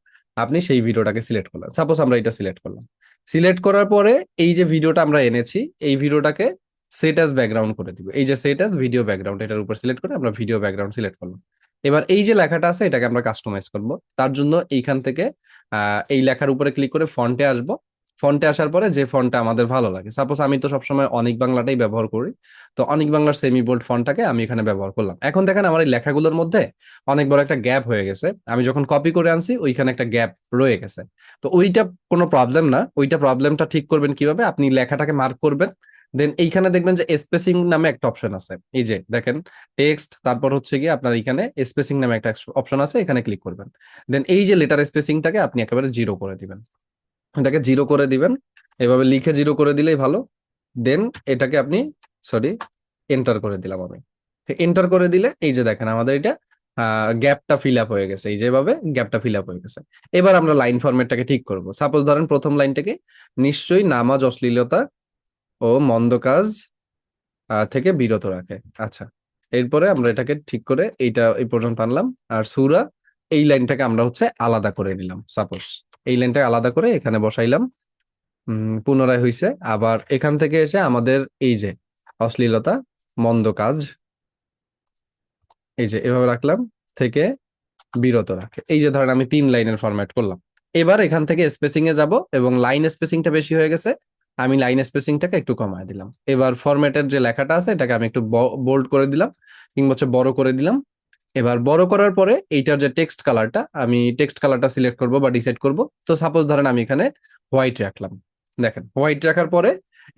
Speaker 1: আপনি সেই ভিডিওটাকে সিলেক্ট করলেন। সাপোজ আমরা এটা সিলেক্ট করলাম। সিলেক্ট করার পরে এই যে ভিডিওটা আমরা এনেছি, এই ভিডিওটাকে সেট অ্যাজ ব্যাকগ্রাউন্ড করে দিব। এই যে সেট অ্যাজ ভিডিও ব্যাকগ্রাউন্ড, এটার উপর সিলেক্ট করে আমরা ভিডিও ব্যাকগ্রাউন্ড সিলেক্ট করলাম। এবার এই যে লেখাটা আছে এটাকে আমরা কাস্টমাইজ করব। তার জন্য এইখান থেকে এই লেখার উপরে ক্লিক করে ফন্টে আসব। ফন্টে আসার পরে যে ফন্টটা আমাদের ভালো লাগে, সাপোজ আমি তো সবসময় অনেক বাংলাটাই ব্যবহার করি। তো অনেক বাংলার সেমি বোল্ড ফন্টটাকে আমি এখানে ব্যবহার করলাম। এখন দেখেন আমার এই লেখাগুলোর মধ্যে অনেক বড় একটা গ্যাপ হয়ে গেছে। আমি যখন কপি করে আনছি ওইখানে একটা গ্যাপ রয়ে গেছে। তো ওইটা কোনো প্রবলেম না, ওইটা প্রবলেমটা ঠিক করবেন কিভাবে, আপনি লেখাটাকে মার্ক করবেন। দেন এইখানে দেখবেন যে স্পেসিং নামে একটা অপশন আছে, এই যে দেখেন টেক্সট, তারপর হচ্ছে গিয়ে আপনার এখানে স্পেসিং নামে একটা অপশন আছে, এখানে ক্লিক করবেন। দেন এই যে লেটার স্পেসিংটাকে আপনি একেবারে জিরো করে দিবেন, এটাকে জিরো করে দিবেন। এভাবে লিখে জিরো করে দিলেই ভালো। দেন এটাকে আপনি, সরি, এন্টার করে দিলাম আমি। এন্টার করে দিলে এই যে দেখেন আমাদের এটা গ্যাপটা ফিল আপ হয়ে গেছে, এই যেভাবে গ্যাপটা ফিল আপ হয়ে গেছে। এবার আমরা লাইন ফরম্যাটটাকে ঠিক করব। সাপোজ ধরেন প্রথম লাইনটাকে, নিশ্চয়ই নামাজ অশ্লীলতা ও মন্দ কাজ থেকে বিরত রাখে। আচ্ছা, এরপরে আমরা এটাকে ঠিক করে এইটা এই পর্যন্ত আনলাম। আর সূরা, এই লাইনটাকে আমরা হচ্ছে আলাদা করে নিলাম। সাপোজ এই লাইনটাকে আলাদা করে এখানে বসাইলাম। পুনরায় হইছে। আবার এখান থেকে এসে আমাদের এই যে অশ্লীলতা মন্দ কাজ, এই যে এভাবে রাখলাম, থেকে বিরত রাখে। এই যে ধরেন আমি 3 লাইনের ফরম্যাট করলাম। এবার এখান থেকে স্পেসিং এ যাব, এবং লাইন স্পেসিংটা বেশি হয়ে গেছে, আমি লাইন স্পেসিংটাকে একটু কমায় দিলাম। এবার ফরম্যাটের যে লেখাটা আছে এটাকে আমি একটু বোল্ড করে দিলাম, কিংবা হচ্ছে বড় করে দিলাম। এবার বড় করার পরে এইটার যে টেক্সট কালারটা, আমি টেক্সট কালারটা সিলেক্ট করব বা ডিসাইড করব। তো সাপোজ ধরেন আমি এখানে হোয়াইট রাখলাম। দেখেন হোয়াইট রাখার পরে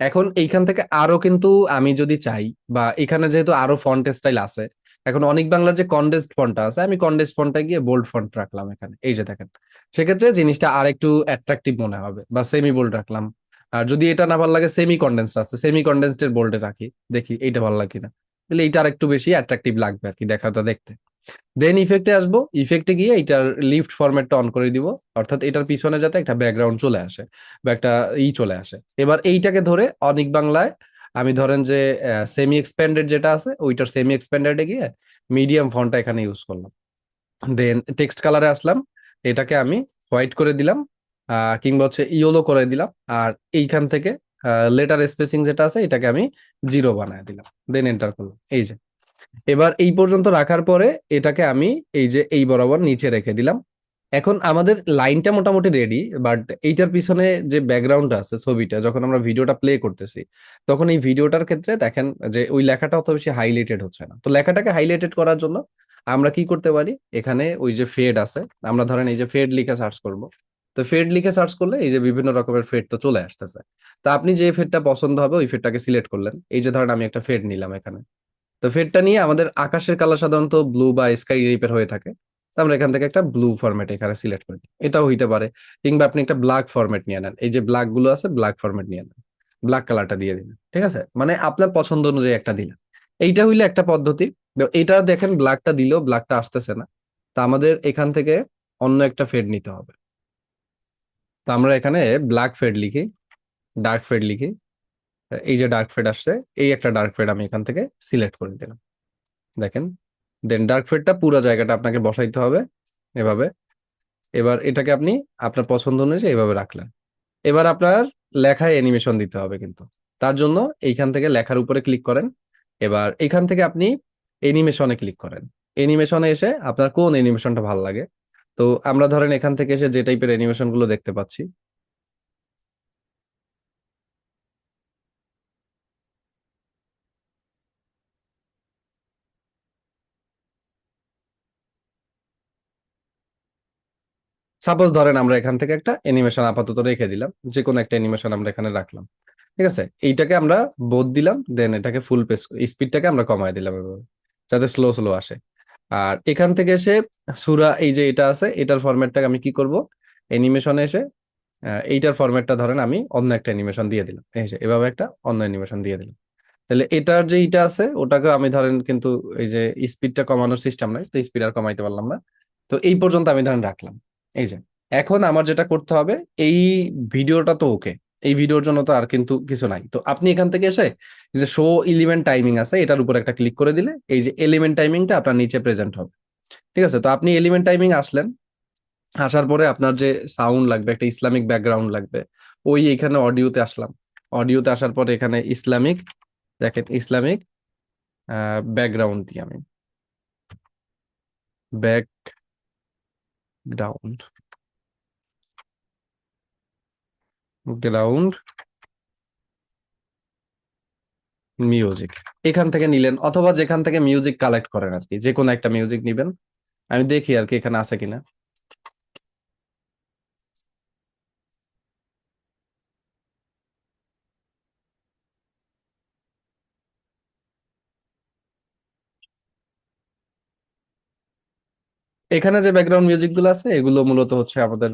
Speaker 1: এখন এইখান থেকে আরো কিন্তু আমি যদি চাই, বা এখানে যেহেতু আরো ফন্ট স্টাইল আছে, এখন অনেক বাংলার যে কনডেন্সড ফন্টটা আছে, আমি কনডেন্সড ফন্টটা গিয়ে বোল্ড ফন্ট রাখলাম এখানে, এই যে দেখেন। সেক্ষেত্রে জিনিসটা আর একটু অ্যাট্রাকটিভ মনে হবে, বা সেমি বোল্ড রাখলাম। আর যদি এটা না ভালো লাগে, সেমি কনডেন্সড আছে, সেমি কনডেন্সড এর বোল্ডে রাখি, দেখি এইটা ভালো লাগে কিনা। তাহলে এইটা আর একটু বেশি অ্যাট্রাকটিভ লাগবে আর কি দেখাটা, দেখতে। দেন ইফেক্টে আসবো, ইফেক্টে গিয়ে এটার লিফট ফরম্যাটটা অন করে দিব, অর্থাৎ এটার পিছনে যাতে একটা ব্যাকগ্রাউন্ড চলে আসে বা একটা চলে আসে। এবার এইটাকে ধরে অনেক বাংলায় আমি ধরেন যে সেমি এক্সপ্যান্ডেড যেটা আছে, ওইটার সেমি এক্সপ্যান্ডেডে গিয়ে মিডিয়াম ফন্টটা এখানে ইউজ করলাম। দেন টেক্সট কালারে আসলাম, এটাকে আমি হোয়াইট করে দিলাম, কিংবা হচ্ছে ইয়েলো করে দিলাম। আর এইখান থেকে লেটার স্পেসিং যেটা আছে, এটাকে আমি 0 বানায় দিলাম। দেন এন্টার করলাম, এই যে। এবার এই পর্যন্ত রাখার পরে এটাকে আমি এই যে এই বরাবর নিচে রেখে দিলাম। এখন আমাদের লাইনটা মোটামুটি রেডি, বাট এইটার পিছনে যে ব্যাকগ্রাউন্ডটা আছে, ছবিটা যখন আমরা ভিডিওটা প্লে করতেছি, তখন এই ভিডিওটার ক্ষেত্রে দেখেন যে ওই লেখাটা অত বেশি হাইলাইটেড হচ্ছে না। তো লেখাটাকে হাইলাইটেড করার জন্য আমরা কি করতে পারি, এখানে ওই যে ফেড আছে, আমরা ধরেন এই যে ফেড লিখে সার্চ করব। তো ফেড লিখে সার্চ করলে এই যে বিভিন্ন রকমের ফেড তো চলে আসতেছে। তো আপনি যে ফেডটা পছন্দ হবে ওই ফেডটাকে সিলেক্ট করলেন। এই যে ধরেন আমি একটা ফেড নিলাম এখানে। তো ফেডটা নিয়ে, আমাদের আকাশের কালার সাধারণত ব্লু বা স্কাই টাইপের হয়ে থাকে, তো আমরা এখান থেকে একটা ব্লু ফরম্যাট এখানে সিলেক্ট করি, এটাও হইতে পারে। কিংবা আপনি একটা ব্ল্যাক ফরম্যাট নিয়ে নেন, এই যে ব্ল্যাক গুলো আছে, ব্ল্যাক ফরম্যাট নিয়ে নেন, ব্ল্যাক কালারটা দিয়ে দিন। ঠিক আছে, মানে আপনার পছন্দ অনুযায়ী একটা দিলেন। এইটা হইলে একটা পদ্ধতি। তো এটা দেখেন ব্ল্যাকটা দিলেও ব্ল্যাকটা আসতেছে না। তা আমাদের এখান থেকে অন্য একটা ফেড নিতে হবে। তো আমরা এখানে ব্ল্যাক ফেড লিখি, ডার্ক ফেড লিখি। এই যে ডার্ক ফেড আসছে, এই একটা ডার্ক ফেড আমি এখান থেকে সিলেক্ট করে দিলাম। দেখেন, দেন ডার্ক ফেডটা পুরো জায়গাটা আপনাকে বসাইতে হবে এভাবে। এবার এটাকে আপনি আপনার পছন্দ অনুযায়ী এভাবে রাখলেন। এবার আপনার লেখায় অ্যানিমেশন দিতে হবে কিন্তু। তার জন্য এইখান থেকে লেখার উপরে ক্লিক করেন। এবার এখান থেকে আপনি অ্যানিমেশনে ক্লিক করেন। অ্যানিমেশনে এসে আপনার কোন অ্যানিমেশনটা ভালো লাগে। তো আমরা ধরেন এখান থেকে এসে যে টাইপের অ্যানিমেশন গুলো দেখতে পাচ্ছি, সাপোজ ধরেন আমরা এখান থেকে একটা অ্যানিমেশন আপাতত রেখে দিলাম, যে কোনো একটা অ্যানিমেশন আমরা এখানে রাখলাম। ঠিক আছে, এইটাকে আমরা বোধ দিলাম, দেন এটাকে ফুল পেস, স্পিডটাকে আমরা কমায় দিলাম এভাবে, যাতে স্লো স্লো আসে। আর এখান থেকে এসে সুরা, এই যে এটা আছে, এটার ফরম্যাটটাকে আমি কি করব, অ্যানিমেশনে এসে এইটার ফরম্যাটটা ধরেন আমি অন্য একটা অ্যানিমেশন দিয়ে দিলাম, এই যে এভাবে একটা অন্য অ্যানিমেশন দিয়ে দিলাম। তাহলে এটার যে এটা আছে ওটাকে আমি ধরেন কিন্তু এই যে স্পিডটা কমানোর সিস্টেম নাই, তো স্পিড আর কমাইতে পারলাম না। তো এই পর্যন্ত আমি ধরেন রাখলাম। এই যে এখন আমার যেটা করতে হবে, এই ভিডিওটা তো ওকে, এই ভিডিওর জন্য তো আর কিন্তু কিছু নাই। তো আপনি এখান থেকে এসে এই যে শো এলিমেন্ট টাইমিং আছে, এটার উপর একটা ক্লিক করে দিলে এই যে এলিমেন্ট টাইমিংটা আপনার নিচে প্রেজেন্ট হবে। ঠিক আছে, তো আপনি এলিমেন্ট টাইমিং আসলেন, আসার পরে আপনার যে সাউন্ড লাগবে, একটা ইসলামিক ব্যাকগ্রাউন্ড লাগবে। ওই এখানে অডিওতে আসলাম, অডিওতে আসার পরে এখানে ইসলামিক, দেখেন ইসলামিক ব্যাকগ্রাউন্ড দিই আমি, ব্যাকগ্রাউন্ড, গ্রাউন্ড মিউজিক, এখান থেকে নিলেন, অথবা যেখান থেকে মিউজিক কালেক্ট করেন আর কি, যে কোনো একটা মিউজিক নিবেন। আমি দেখি আর কি এখানে আছে কিনা। এখানে যে ব্যাকগ্রাউন্ড মিউজিক গুলো আছে, এগুলো মূলত হচ্ছে আমাদের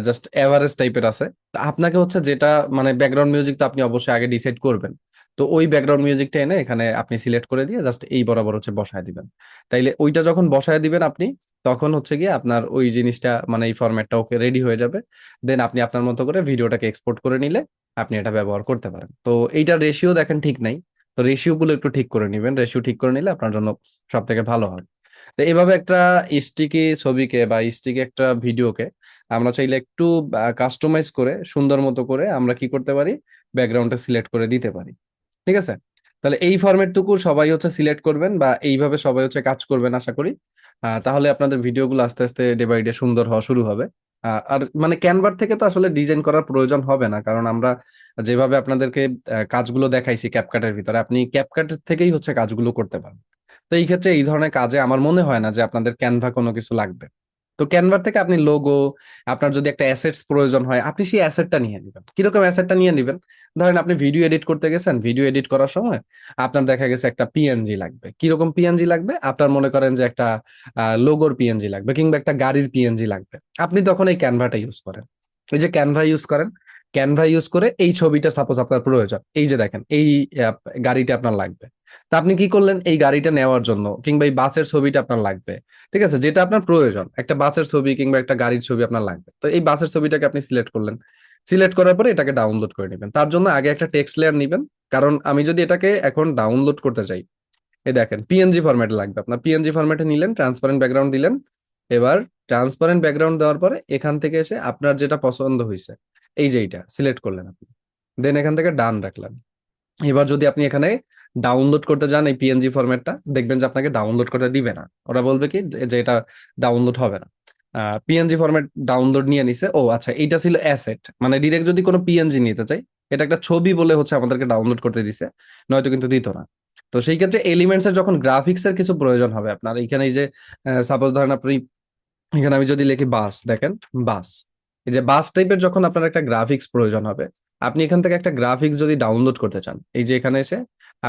Speaker 1: জাস্ট এভারেজ টাইপের আছে। তা আপনাকে হচ্ছে যেটা, মানে ব্যাকগ্রাউন্ড মিউজিক তো আপনি অবশ্যই আগে ডিসাইড করবেন। তো ওই ব্যাকগ্রাউন্ড মিউজিকটা এনে এখানে আপনি সিলেক্ট করে দিয়ে জাস্ট এই বরাবর হচ্ছে বসায় দিবেন। তাইলে ওইটা যখন বসায় দিবেন আপনি, তখন হচ্ছে গিয়ে আপনার ওই জিনিসটা, মানে এই ফরম্যাটটা ওকে রেডি হয়ে যাবে। দেন আপনি আপনার মতো করে ভিডিওটাকে এক্সপোর্ট করে নিলে আপনি এটা ব্যবহার করতে পারেন। তো এইটার রেশিও দেখেন ঠিক নাই, তো রেশিও গুলো একটু ঠিক করে নিবেন, রেশিও ঠিক করে নিলে আপনার জন্য সব থেকে ভালো হয়। তো এইভাবে একটা স্টিকি ছবিকে বা স্টিকি একটা ভিডিওকে আমরা চাইলে একটু কাস্টমাইজ করে সুন্দর মতো করে আমরা কি করতে পারি, ব্যাকগ্রাউন্ডটা সিলেক্ট করে দিতে পারি। ঠিক আছে, তাহলে এই ফরম্যাটটুকু সবাই হচ্ছে সিলেক্ট করবেন, বা এইভাবে সবাই হচ্ছে কাজ করবেন আশা করি। তাহলে আপনাদের ভিডিওগুলো আস্তে আস্তে ডে বাই ডে সুন্দর হওয়া শুরু হবে। আর মানে ক্যানভার থেকে তো আসলে ডিজাইন করার প্রয়োজন হবে না, কারণ আমরা যেভাবে আপনাদেরকে কাজগুলো দেখাইছি ক্যাপকাটের ভিতরে, আপনি ক্যাপকাটের থেকেই হচ্ছে কাজগুলো করতে পারেন। তো এই ক্ষেত্রে এই ধরনের কাজে আমার মনে হয় না যে আপনাদের ক্যানভা কোনো কিছু লাগবে। তো ক্যানভা থেকে আপনি লোগো, আপনার যদি একটা অ্যাসেটস প্রয়োজন হয়, আপনি সেই অ্যাসেটটা নিয়ে নেবেন। কিরকম অ্যাসেটটা নিয়ে নেবেন? ধরেন আপনি ভিডিও এডিট করতে গেছেন, ভিডিও এডিট করার সময় আপনার দেখা গেছে একটা পিএনজি লাগবে। কিরকম পিএনজি লাগবে? আপনার মনে করেন যে একটা লোগোর পিএনজি লাগবে, কিংবা একটা গাড়ির পিএনজি লাগবে। আপনি তখন এই ক্যানভাটা ইউজ করেন। এই যে ক্যানভা ইউজ করেন, ক্যানভা ইউজ করে এই ছবিটা সাপোজ আপনার প্রয়োজন, এই যে দেখেন এই গাড়িটা আপনার লাগবে। তা আপনি কি করলেন? এই গাড়িটা নেওয়ার জন্য, কিংবা এই বাসের ছবিটা আপনার লাগবে, ঠিক আছে, যেটা আপনার প্রয়োজন, একটা বাসের ছবি কিংবা একটা গাড়ির ছবি আপনার লাগবে। তো এই বাসের ছবিটাকে আপনি সিলেক্ট করলেন। সিলেক্ট করার পরে এটাকে ডাউনলোড করে নেবেন। তার জন্য আগে একটা টেক্সট লেয়ার নেবেন। কারণ আমি যদি এটাকে এখন ডাউনলোড করতে চাই, এই দেখেন পিএনজি ফরম্যাটে লাগবে আপনার। পিএনজি ফরম্যাটে নিলেন, ট্রান্সপারেন্ট ব্যাকগ্রাউন্ড দিলেন। এবার ট্রান্সপারেন্ট ব্যাকগ্রাউন্ড দেওয়ার পরে এখান থেকে এসে আপনার যেটা পছন্দ হয়েছে, এই যে এইটা সিলেক্ট করলেন আপনি, দেন এখান থেকে ডান রাখলেন। এবার যদি আপনি এখানে ডাউনলোড করতে যান এই পিএনজি ফরম্যাটটা, দেখবেন যে আপনাকে ডাউনলোড করতে দিবে না। ওরা বলবে কি যে এটা ডাউনলোড হবে না। পিএনজি ফরম্যাট ডাউনলোড নিয়ে নিছে, ও আচ্ছা, এইটা ছিল অ্যাসেট, মানে ডিরেক্ট যদি কোনো পিএনজি নিতে চাই, এটা একটা ছবি বলে হচ্ছে আমাদেরকে ডাউনলোড করতে দিছে, নয়তো কিন্তু দিত না। তো সেই ক্ষেত্রে এলিমেন্টস এর যখন গ্রাফিক্স এর কিছু প্রয়োজন হবে আপনার, এখানে এই যে সাপোজ ধরেন আপনি, এখানে আমি যদি লিখি বাস, দেখেন বাস, এই যে বাস টাইপের যখন আপনার একটা গ্রাফিক্স প্রয়োজন হবে, আপনি এখান থেকে একটা গ্রাফিক্স যদি ডাউনলোড করতে চান, এই যে এখানে এসে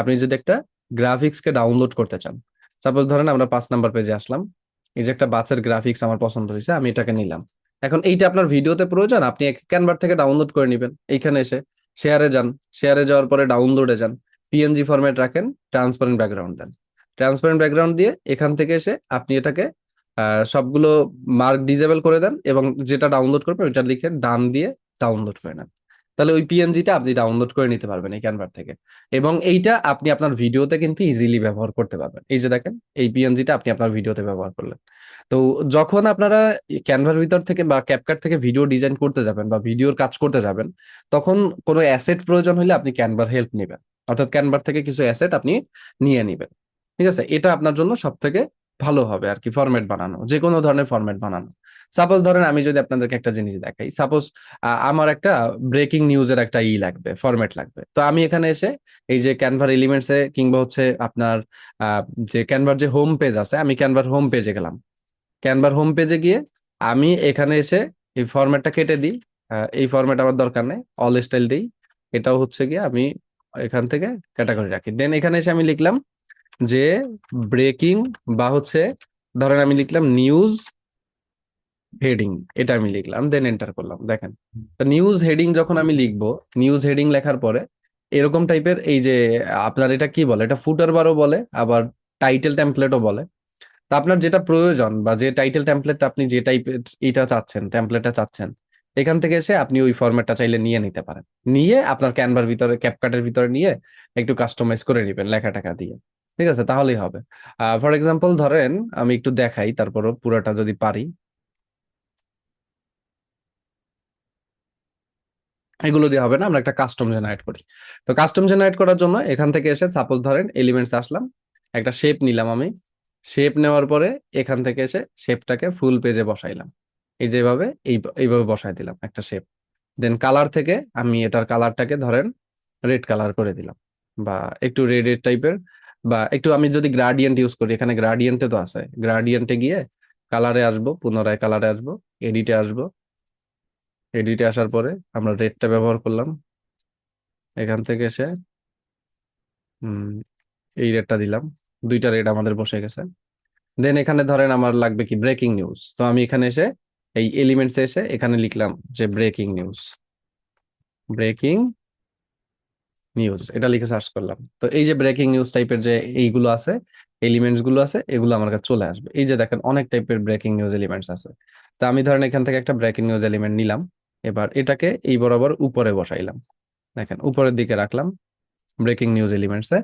Speaker 1: আপনি যদি একটা গ্রাফিক্স কে ডাউনলোড করতে চান, সাপোজ ধরেন আমরা 5 নাম্বার পেজে আসলাম, এই যে একটা বাসের গ্রাফিক্স আমার পছন্দ হয়েছে, আমি এটাকে নিলাম। এখন এইটা আপনার ভিডিওতে প্রয়োজন, আপনি ক্যানভা থেকে ডাউনলোড করে নেবেন। এইখানে এসে শেয়ারে যান, শেয়ারে যাওয়ার পরে ডাউনলোডে যান, পিএনজি ফরম্যাট রাখেন, ট্রান্সপারেন্ট ব্যাকগ্রাউন্ড দেন। ট্রান্সপারেন্ট ব্যাকগ্রাউন্ড দিয়ে এখান থেকে এসে আপনি এটাকে সবগুলো মার্ক ডিজেবল করে দেন, এবং যেটা ডাউনলোড করবেন ওইটা লিখে ডান দিয়ে ডাউনলোড করে নেন। তাহলে ওই পিএনজিটা আপনি ডাউনলোড করে নিতে পারবেন এই ক্যানভার থেকে। এবং এইটা আপনি আপনার ভিডিওতে কিন্তু ইজিলি ব্যবহার করতে পারবেন। এই যে দেখেন এই পিএনজিটা আপনি আপনার ভিডিওতে ব্যবহার করলেন। তো যখন আপনারা ক্যানভার ভিতর থেকে বা ক্যাপকাট থেকে ভিডিও ডিজাইন করতে যাবেন বা ভিডিওর কাজ করতে যাবেন, তখন কোনো অ্যাসেট প্রয়োজন হলে আপনি ক্যানভার হেল্প নেবেন। অর্থাৎ ক্যানভার থেকে কিছু অ্যাসেট আপনি নিয়ে নিবেন। ঠিক আছে, এটা আপনার জন্য সব থেকে ভালো হবে আর কি, ফরম্যাট বানানো, যে কোনো ধরনের ফরম্যাট বানানো। সাপোজ ধরেন আমি যদি আপনাদেরকে একটা জিনিস দেখাই, সাপোজ আমার একটা ব্রেকিং নিউজের একটা লাগবে, ফরম্যাট লাগবে। তো আমি এখানে এসে এই যে ক্যানভার এলিমেন্টস এ কিংবা হচ্ছে আপনার আহ, যে ক্যানভার যে হোম পেজ আছে, আমি ক্যানভার হোম পেজে গেলাম। ক্যানভার হোম পেজে গিয়ে আমি এখানে এসে এই ফরম্যাটটা কেটে দিই। এই ফরম্যাট আমার দরকার নেই, অল স্টাইল দিই। এটাও হচ্ছে গিয়ে আমি এখান থেকে ক্যাটাগরি রাখি। দেন এখানে এসে আমি লিখলাম যে ব্রেকিং, বা হচ্ছে ধরেন আমি লিখলাম নিউজ হেডিং, এটা আমি লিখলাম, দেন এন্টার করলাম। দেখেন, তো নিউজ হেডিং যখন আমি লিখবো, নিউজ হেডিং লেখার পরে এরকম টাইপের এই যে আপনার এটা কি বলে, এটা ফুটার বারও বলে, আবার টাইটেল টেমপ্লেটও বলে। তা আপনার যেটা প্রয়োজন বা যে টাইটেল টেমপ্লেটটা আপনি যে টাইপের এটা চাচ্ছেন, টেমপ্লেটটা চাচ্ছেন, এখান থেকে এসে আপনি ওই ফরম্যাটটা চাইলে নিয়ে নিতে পারেন। নিয়ে আপনার ক্যানভার ভিতরে, ক্যাপকাটের ভিতরে নিয়ে একটু কাস্টমাইজ করে নেবেন লেখা টাকা দিয়ে। ঠিক আছে, তাহলেই হবে। ফর এক্সাম্পল ধরেন আমি একটু দেখাই, তারপরও পুরাটা যদি পারি। এগুলো দিয়ে হবে না, আমরা একটা কাস্টম জেনারেট করি। তো কাস্টম জেনারেট করার জন্য এখান থেকে এসে সাপোজ ধরেন এলিমেন্টস আসলাম, একটা শেপ নিলাম আমি। শেপ নেওয়ার পরে এখান থেকে এসে শেপটাকে ফুল পেজে বসাইলাম। এই যেভাবে এইভাবে বসাই দিলাম একটা শেপ। দেন কালার থেকে আমি এটার কালারটাকে ধরেন রেড কালার করে দিলাম, বা একটু রেড রেড টাইপের, বা একটু আমি যদি গ্রাডিয়েন্ট ইউজ করি, এখানে গ্রাডিয়েন্টে তো আছে, গ্রাডিয়েন্টে গিয়ে কালারে আসবো, পুনরায় কালারে আসবো, এডিটে আসবো। এডিটে আসার পরে আমরা রেডটা ব্যবহার করলাম। এখান থেকে এসে হুম এই রেডটা দিলাম। দুইটা রেড আমাদের বসে গেছে। দেন এখানে ধরেন আমার লাগবে কি ব্রেকিং নিউজ, তো আমি এখানে এসে এই এলিমেন্টস এসে এখানে লিখলাম যে ব্রেকিং নিউজ, ব্রেকিং নিউজ, এটা লিখে সার্চ করলাম। তো এই যে ব্রেকিং নিউজ টাইপের যে এইগুলো আছে, এলিমেন্টস গুলো আছে, এগুলো আমার কাছে চলে আসবে। এই যে দেখেন অনেক টাইপের ব্রেকিং নিউজ এলিমেন্টস আছে। তো আমি ধরেন এখান থেকে একটা ব্রেকিং নিউজ এলিমেন্ট নিলাম। এবার এটাকে এই বরাবর উপরে বসাইলাম, দেখেন উপরের দিকে রাখলাম ব্রেকিং নিউজ এলিমেন্টস এ।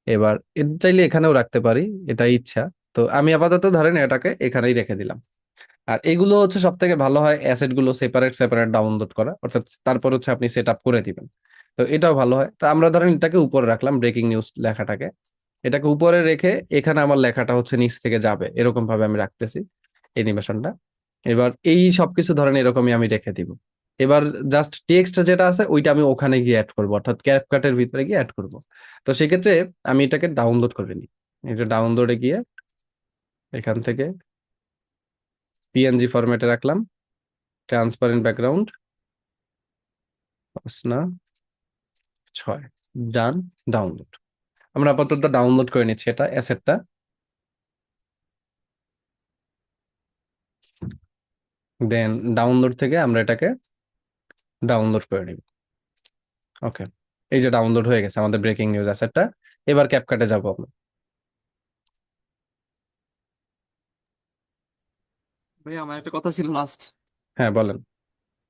Speaker 1: এবার চাইলে এখানেও রাখতে পারি, এটা ইচ্ছা। তো আমি আপাতত ধরেন এটাকে এখানেই রেখে দিলাম। আর এগুলো হচ্ছে সব থেকে ভালো হয় অ্যাসেট গুলো সেপারেট সেপারেট ডাউনলোড করা, অর্থাৎ তারপর হচ্ছে আপনি সেট আপ করে দিবেন। তো এটাও ভালো হয়। তো আমরা ধরেন এটাকে উপরে রাখলাম ব্রেকিং নিউজ লেখাটাকে, এটাকে উপরে রেখে এখানে আমার লেখাটা হচ্ছে নিচ থেকে যাবে, এরকম ভাবে আমি রাখতেছি অ্যানিমেশনটা। এবার এই সবকিছু ধরেন এরকমই আমি রেখে দিব। এবার জাস্ট টেক্সট যেটা আছে ওইটা আমি ওখানে গিয়ে অ্যাড করবো, অর্থাৎ ক্যাপকাটের ভিতরে গিয়ে অ্যাড করব। তো সেক্ষেত্রে আমি এটাকে ডাউনলোড করে নিই। এই যে ডাউনলোডে গিয়ে এখান থেকে পিএনজি ফরম্যাটে রাখলাম, ট্রান্সপারেন্ট ব্যাকগ্রাউন্ড, না 6, ডান, ডাউনলোড। আমরা আপাতত ডাউনলোড করে নিচ্ছি এটা অ্যাসেটটা। দেন ডাউনলোড থেকে আমরা এটাকে ডাউনলোড করে নিব। ওকে, এই যে ডাউনলোড হয়ে গেছে আমাদের ব্রেকিং নিউজ অ্যাসেটটা। এবার ক্যাপকাটে যাবো আমরা।
Speaker 2: ভাই আমার একটা কথা ছিল লাস্ট।
Speaker 1: হ্যাঁ বলেন।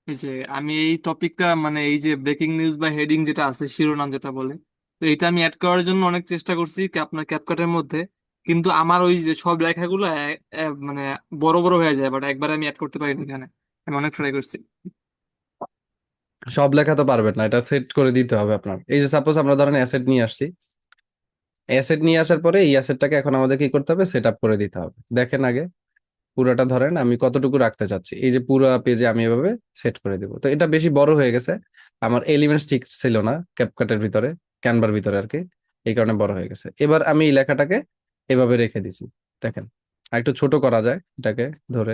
Speaker 2: এই যে আমি এই টপিকটা মানে এই যে ব্রেকিং নিউজ বা হেডিং যেটা আছে শিরোনাম যেটা বলে, তো এটা আমি অ্যাড করার জন্য অনেক চেষ্টা করছি কি আপনার ক্যাপকাটের মধ্যে, কিন্তু আমার ওই যে সব লেখাগুলো মানে বড় বড় হয়ে যায়, বাট একবার আমি অ্যাড করতে পারিনি এখানে। আমি অনেক ট্রাই করছি।
Speaker 1: সব লেখা তো পারবেন না, এটা সেট করে দিতে হবে আপনার। এই যে সাপোজ আমরা ধরেন অ্যাসেট নিয়ে আসছি, অ্যাসেট নিয়ে আসার পরে এই অ্যাসেটটাকে এখন আমাদের কি করতে হবে, সেট আপ করে দিতে হবে। দেখেন আগে পুরোটা ধরেন আমি কতটুকু রাখতে চাচ্ছি, এই যে পুরো পেজে আমি এভাবে সেট করে দিব। তো এটা বেশি বড় হয়ে গেছে, আমার এলিমেন্টস ঠিক ছিল না ক্যাপকাটের ভিতরে, ক্যানভার ভিতরে আর কি, এই কারণে বড় হয়ে গেছে। এবার আমি এই লেখাটাকে এভাবে রেখে দিছি। দেখেন আর একটু ছোট করা যায় এটাকে, ধরে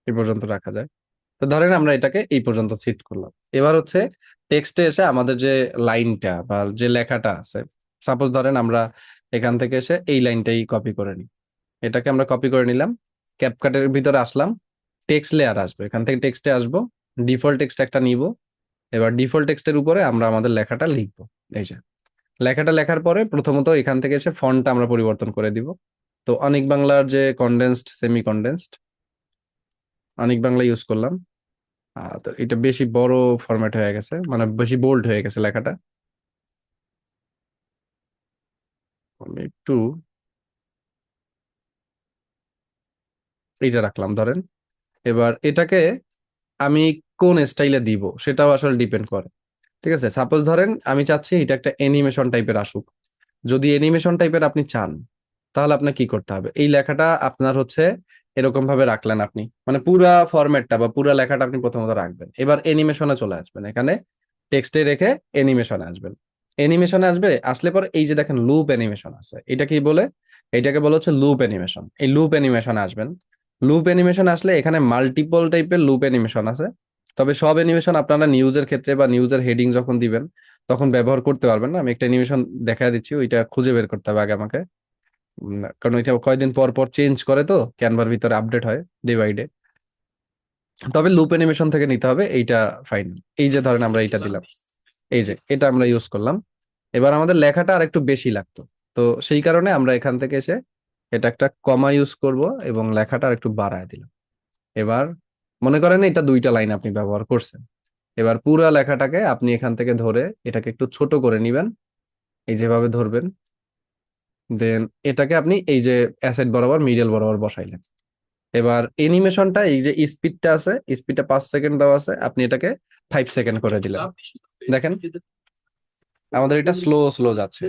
Speaker 1: এই পর্যন্ত রাখা যায়। তো ধরেন আমরা এটাকে এই পর্যন্ত সেট করলাম। এবার হচ্ছে টেক্সটে এসে আমাদের যে লাইনটা বা যে লেখাটা আছে, সাপোজ ধরেন আমরা এখান থেকে এসে এই লাইনটাই কপি করে নিই। এটাকে আমরা কপি করে নিলাম, ক্যাপকাটের ভিতরে আসলাম, টেক্সট লেয়ার আসবে, এখান থেকে টেক্সটে আসবো, ডিফল্ট টেক্সট একটা নিব। এবার ডিফল্ট টেক্সটের উপরে আমরা আমাদের লেখাটা লিখবো। এই যে লেখাটা লেখার পরে প্রথমত এখান থেকে এসে ফন্টটা আমরা পরিবর্তন করে দিব। তো অনেক বাংলার যে কনডেন্সড, সেমি কনডেন্সড অনেক বাংলা ইউজ করলাম। তো এটা বেশি বড় ফরম্যাট হয়ে গেছে, মানে বেশি বোল্ড হয়ে গেছে লেখাটা। আমি একটু এইটা রাখলাম ধরেন। এবার এটাকে আমি কোন স্টাইলে দিব সেটাও আসলে ডিপেন্ড করে। ঠিক আছে, সাপোজ ধরেন আমি চাচ্ছি এটা একটা অ্যানিমেশন টাইপের আসুক। যদি অ্যানিমেশন টাইপের আপনি চান, তাহলে আপনার কি করতে হবে, এই লেখাটা আপনার হচ্ছে এরকম ভাবে রাখলেন আপনি, মানে পুরা ফরম্যাটটা বা পুরা লেখাটা আপনি প্রথমত রাখবেন। এবার অ্যানিমেশনে চলে আসবেন, এখানে টেক্সটে রেখে অ্যানিমেশনে আসবেন। অ্যানিমেশনে আসবে, আসলে পর এই যে দেখেন লুপ অ্যানিমেশন আছে, এটা কি বলে, এটাকে বলা হচ্ছে লুপ অ্যানিমেশন। এই লুপ অ্যানিমেশনে আসবেন। লুপ অ্যানিমেশন আসলে এখানে মাল্টিপল টাইপের লুপ অ্যানিমেশন আছে। তবে সব অ্যানিমেশন আপনারা নিউজের ক্ষেত্রে বা নিউজের হেডিং যখন দিবেন তখন ব্যবহার করতে পারবেন না। আমি একটা অ্যানিমেশন দেখা দিচ্ছি, ওইটা খুঁজে বের করতে হবে আগে আমাকে। কারণ ওইটা কয়দিন পর পর চেঞ্জ করে, তো ক্যানভার ভিতরে আপডেট হয় ডে বাই ডে। তবে লুপ অ্যানিমেশন থেকে নিতে হবে এইটা, ফাইন। এই যে ধরেন আমরা এইটা দিলাম, এই যে এটা আমরা ইউজ করলাম। এবার আমাদের লেখাটা আর একটু বেশি লাগতো, তো সেই কারণে আমরা এখান থেকে এসে এটা একটা কমা ইউজ করব এবং লেখাটা আর একটু বাড়ায় দিলাম। এবার মনে করেন এটা 2টা লাইন আপনি ব্যবহার করছেন। এবার পুরা লেখাটাকে আপনি এখান থেকে ধরে এটাকে একটু ছোট করে নিবেন, এই যেভাবে ধরবেন। দেন এটাকে আপনি এই যে অ্যাসেট বরাবর, মিডল বরাবর বসাইলেন। এবার অ্যানিমেশনটা এই যে স্পিডটা আছে, স্পিডটা 5 সেকেন্ড দেওয়া আছে, আপনি এটাকে 5 সেকেন্ড করে দিলেন। দেখেন আমাদের এটা স্লো স্লো যাচ্ছে,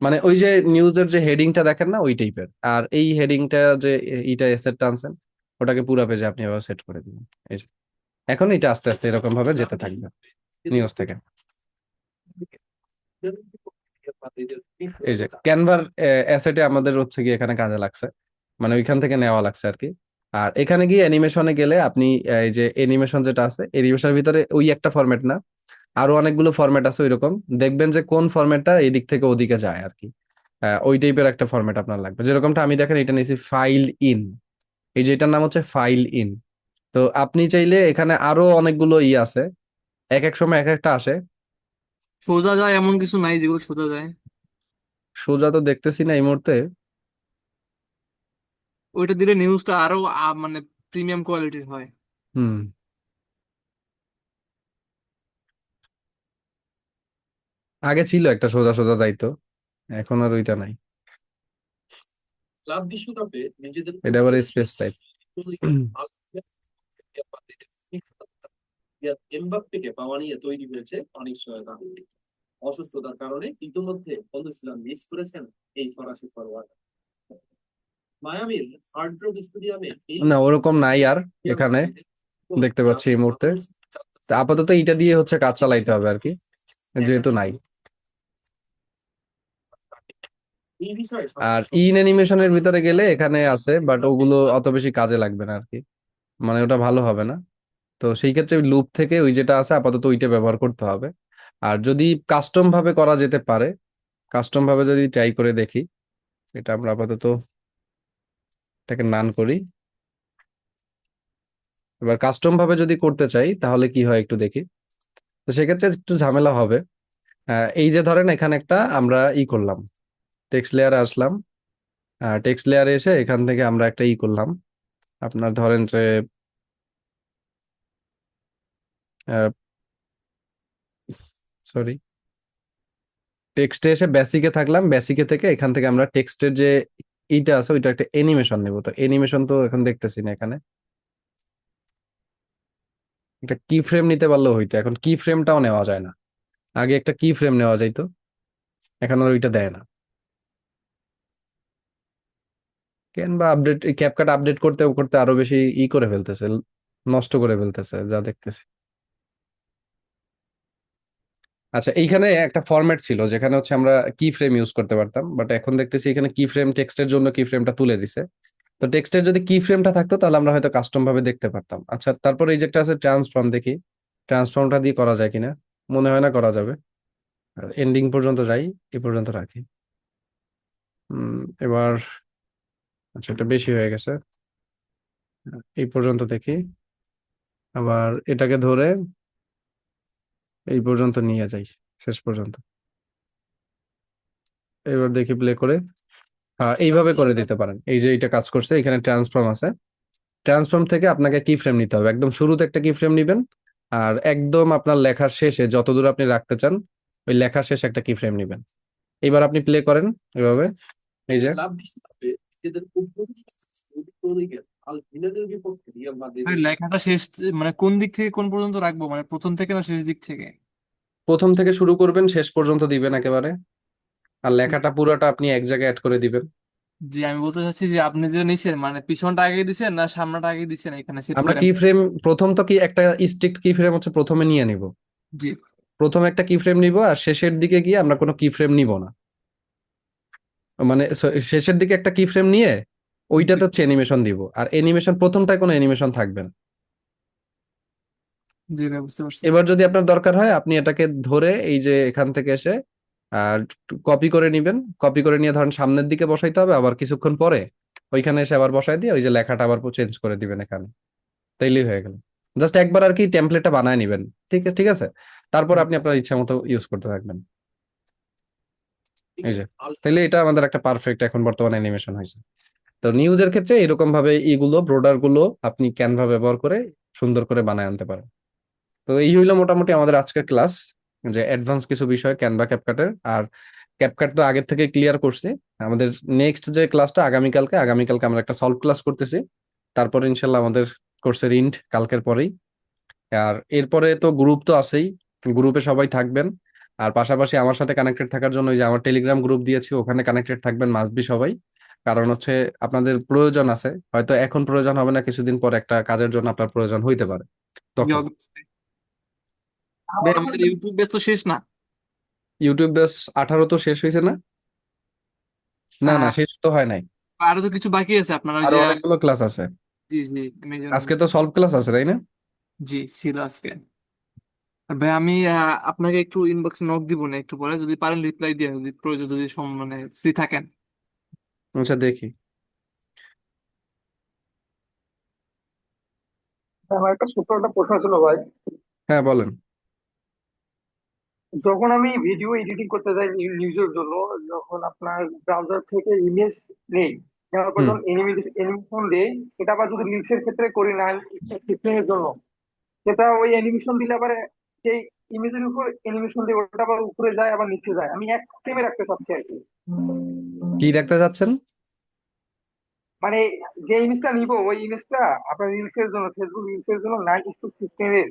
Speaker 1: মানে ওই যে নিউজের যে হেডিংটা দেখেন না ওই টাইপের। আর এই হেডিংটা যে এইটা এসেট টানছেন, ওটাকে পুরা পেজে আপনি এবার সেট করে দিবেন। এই যে এখন এটা আস্তে আস্তে এরকম ভাবে যেতে থাকবে নিউজ থেকে। এই যে ক্যানভার অ্যাসেটে আমাদের হচ্ছে কি এখানে কাজে লাগছে, মানে ওইখান থেকে নেওয়া লাগছে আর কি। আর এখানে গিয়ে অ্যানিমেশনে গেলে আপনি এই যে অ্যানিমেশন যেটা আছে, অ্যানিমেশনের ভিতরে ওই একটা ফরম্যাট না, আরো অনেকগুলো ফরম্যাট আছে ওইরকম। দেখবেন যে কোন ফরম্যাটটা এদিক থেকে ওদিকে যায় আর কি। ওই টাইপের একটা ফরম্যাট আপনার লাগবে, যেরকমটা আমি দেখেন এটা নিয়েছি ফাইল ইন। এই যে এটার নাম হচ্ছে ফাইল ইন। তো আপনি চাইলে এখানে আরো অনেকগুলো আছে, এক এক সময় এক একটা আসে।
Speaker 2: সোজা যায় এমন কিছু নাই যেগুলো সোজা যায়?
Speaker 1: সোজা তো দেখতেছি না এই মুহূর্তে।
Speaker 2: ওইটা দিলে নিউজটা আরো মানে প্রিমিয়াম কোয়ালিটির হয়।
Speaker 1: হুম, আগে ছিল একটা সোজা সোজা যাইতো, এখন আর ওইটা নাই। এটা আবার স্পেস টাইপ। না ওরকম নাই আর এখানে, দেখতে পাচ্ছি এই মুহূর্তে। তা আপাতত এইটা দিয়ে হচ্ছে কাজ চালাইতে হবে আর কি, যেহেতু নাই। আর ইন অ্যানিমেশনের ভিতরে গেলে এখানে আছে, বাট ওগুলো অত বেশি কাজে লাগবে না আর কি, মানে ওটা ভালো হবে না। তো সেই ক্ষেত্রে লুপ থেকে ওই যেটা আছে আপাতত ওইটা ব্যবহার করতে হবে। আর যদি কাস্টম ভাবে করা যেতে পারে, কাস্টম ভাবে যদি ট্রাই করে দেখি, এটা আমরা আপাতত এটাকে নান করি। এবার কাস্টম ভাবে যদি করতে চাই তাহলে কি হয় একটু দেখি। তো সেক্ষেত্রে একটু ঝামেলা হবে। এই যে ধরেন এখানে একটা আমরা করলাম, টেক্সট লেয়ারে আসলাম। টেক্সট লেয়ারে এসে এখান থেকে আমরা একটা করলাম, আপনার ধরেন যে সরি, টেক্সটে এসে বেসিকে থাকলাম, বেসিকে থেকে এখান থেকে আমরা টেক্সটের যে এইটা আছে ওইটা একটা অ্যানিমেশন নেব। তো অ্যানিমেশন তো এখন দেখতেছি না এখানে, একটা কি ফ্রেম নিতে পারলেও হইতো, এখন কি ফ্রেমটাও নেওয়া যায় না। আগে একটা কি ফ্রেম নেওয়া যাইতো, এখন আর ওইটা দেয় না। কেন বা আপডেট, ক্যাপকাট আপডেট করতে করতে আরো বেশি করে ফেলতেছে, নষ্ট করে ফেলতেছে যা দেখতেছি। আচ্ছা, এইখানে একটা ফরম্যাট ছিল যেখানে হচ্ছে আমরা কি ফ্রেম ইউজ করতে পারতাম, বাট এখন দেখতেছি এখানে কি ফ্রেম টেক্সটের জন্য কি ফ্রেমটা তুলে দিছে। তো টেক্সটের যদি কি ফ্রেমটা থাকতো তাহলে আমরা হয়তো কাস্টম ভাবে দেখতে পারতাম। আচ্ছা, তারপর এই যে একটা আছে ট্রান্সফর্ম, দেখি ট্রান্সফর্মটা দিয়ে করা যায় কিনা। মনে হয় না করা যাবে। আর এন্ডিং পর্যন্ত যাই, এই পর্যন্ত রাখি। এবার আচ্ছা, এটা বেশি হয়ে গেছে, এই পর্যন্ত দেখি। আবার এটাকে ধরে এই পর্যন্ত নিয়ে যাই, শেষ পর্যন্ত। এবার দেখি প্লে করে। এইভাবে করে দিতে পারেন, এই যে এটা কাজ করছে, এখানে ট্রান্সফর্ম আছে। ট্রান্সফর্ম থেকে আপনাকে কি ফ্রেম নিতে হবে, একদম শুরুতে একটা কি ফ্রেম নিবেন। আর একদম আপনার লেখার শেষে যতদূর আপনি রাখতে চান ওই লেখার শেষে একটা কি ফ্রেম নিবেন। এবার আপনি প্লে করেন এভাবে, এই যে।
Speaker 2: ভাই লেখাটা শেষ, মানে কোন দিক থেকে কোন পর্যন্ত রাখবো, মানে প্রথম থেকে না শেষ দিক থেকে?
Speaker 1: প্রথম থেকে শুরু করবেন, শেষ পর্যন্ত দিবেন একেবারে। আর লেখাটা পুরোটা আপনি এক জায়গায় অ্যাড করে দিবেন।
Speaker 2: জি, আমি বলতে চাচ্ছি যে আপনি যে নিছেন মানে পিছনটা আগে দিছেন না সামনেটা আগে দিছেন এখানে সেট
Speaker 1: আমরা
Speaker 2: করে?
Speaker 1: কি ফ্রেম, প্রথম তো কি একটা স্ট্রিক্ট কি ফ্রেম হচ্ছে প্রথমে নিয়ে নিব।
Speaker 2: জি
Speaker 1: প্রথমে একটা কি ফ্রেম নিব, আর শেষের দিকে গিয়ে আমরা কোনো কি ফ্রেম নিব না। মানে শেষের দিকে একটা কি ফ্রেম নিয়ে
Speaker 2: জি
Speaker 1: ওইটাতে হচ্ছে অ্যানিমেশন দিব, আর অ্যানিমেশন প্রথমটায় কোনো অ্যানিমেশন থাকবে না।
Speaker 2: জি ভাই, বুঝতে পারছি।
Speaker 1: এবার যদি আপনার দরকার হয় আপনি এটাকে ধরে এই যে এখান থেকে এসে আর কপি করে নিবেন। কপি করে নিয়ে ধরেন সামনের দিকে বসাইতে হবে, আবার কিছুক্ষণ পরে ওইখানে এসে আবার বসাই দিয়ে ওই যে লেখাটা আবার চেঞ্জ করে দিবেন এখানে। তাইলেই হয়ে গেল। জাস্ট একবার আর কি টেমপ্লেটটা বানায় নিবেন। ঠিক আছে। তারপর
Speaker 2: জি
Speaker 1: আপনি আপনার ইচ্ছা মতো ইউজ করতে থাকবেন। এই যে, তাইলে এটা আমাদের একটা পারফেক্ট এখন বর্তমানে অ্যানিমেশন হয়েছে। তো নিউজের ক্ষেত্রে এরকম ভাবে এইগুলো ব্রোডার গুলো আপনি ক্যানভা ব্যবহার করে সুন্দর করে বানায় আনতে পারেন। তো এই হইলো মোটামুটি আমাদের আজকের ক্লাস, যে অ্যাডভান্স কিছু বিষয় ক্যানভা ক্যাপকাটের। আর ক্যাপকাট তো আগের থেকে ক্লিয়ার করছি। আমাদের নেক্সট যে ক্লাসটা আগামীকালকে, আগামীকালকে আমরা একটা সলভ ক্লাস করতেছি। তারপর ইনশাল্লাহ আমাদের কোর্সের ইন্ড কালকের পরেই। আর এরপরে তো গ্রুপ তো আছেই, গ্রুপে সবাই থাকবেন। আর পাশাপাশি আমার সাথে কানেক্টেড থাকার জন্য ওই যে আমার টেলিগ্রাম গ্রুপ দিয়েছি, ওখানে কানেক্টেড থাকবেন মাস্ট বি সবাই। কারণ হচ্ছে আপনাদের প্রয়োজন আছে, হয়তো এখন প্রয়োজন হবে না, কিছুদিন পর একটা কাজের জন্য আপনার প্রয়োজন হইতে পারে
Speaker 2: জি,
Speaker 1: তখন।
Speaker 2: অবশ্যই। ভাই আমাদের ইউটিউব বেস তো শেষ না?
Speaker 1: ইউটিউব বেস 18 তো শেষ হয়েছে না? না না,
Speaker 2: আহ,
Speaker 1: শেষ তো হয় নাই।
Speaker 2: আরো তো কিছু বাকি আছে আপনার ওই
Speaker 1: আরো
Speaker 2: যে।
Speaker 1: অনেকগুলো ক্লাস আছে।
Speaker 2: জি জি, আমি এই জন্য
Speaker 1: আজকে
Speaker 2: বলছি।
Speaker 1: তো সলভ ক্লাস আছে, তাই না?
Speaker 2: জি, ছিল আজকে। আর ভাই আমি আপনাকে একটু ইনবক্সে নক দিব না একটু পরে, যদি পারেন রিপ্লাই দিয়ে, যদি প্রয়োজন, যদি মানে ফ্রি থাকেন।
Speaker 1: আচ্ছা, দেখি।
Speaker 3: আমার একটা ছোট্ট একটা প্রশ্ন ছিল ভাই।
Speaker 1: হ্যাঁ, বলেন।
Speaker 3: যখন আমি ভিডিও এডিটিং করতে যাই নিউজের জন্য, যখন আপনার ব্রাউজার থেকে ইমেজ নেই, নেওয়ার পর
Speaker 1: হুম।
Speaker 3: যখন অ্যানিমেশন দেই, এটা আবার যদি রিলসের ক্ষেত্রে করি না ফিল্মের জন্য, সেটা ওই অ্যানিমেশন দিলে আবার সেই ইমেজের উপর অ্যানিমেশন দিয়ে ওটা আবার উপরে যায় আবার নিচে যায়, আমি এক ফ্রেমে রাখতে চাচ্ছি আর কি।
Speaker 1: কি রাখতে চাচ্ছেন?
Speaker 3: মানে যে ইমেজটা নিব ওই ইমেজটা আপনার রিলসের জন্য, ফেসবুক রিলসের জন্য 9:16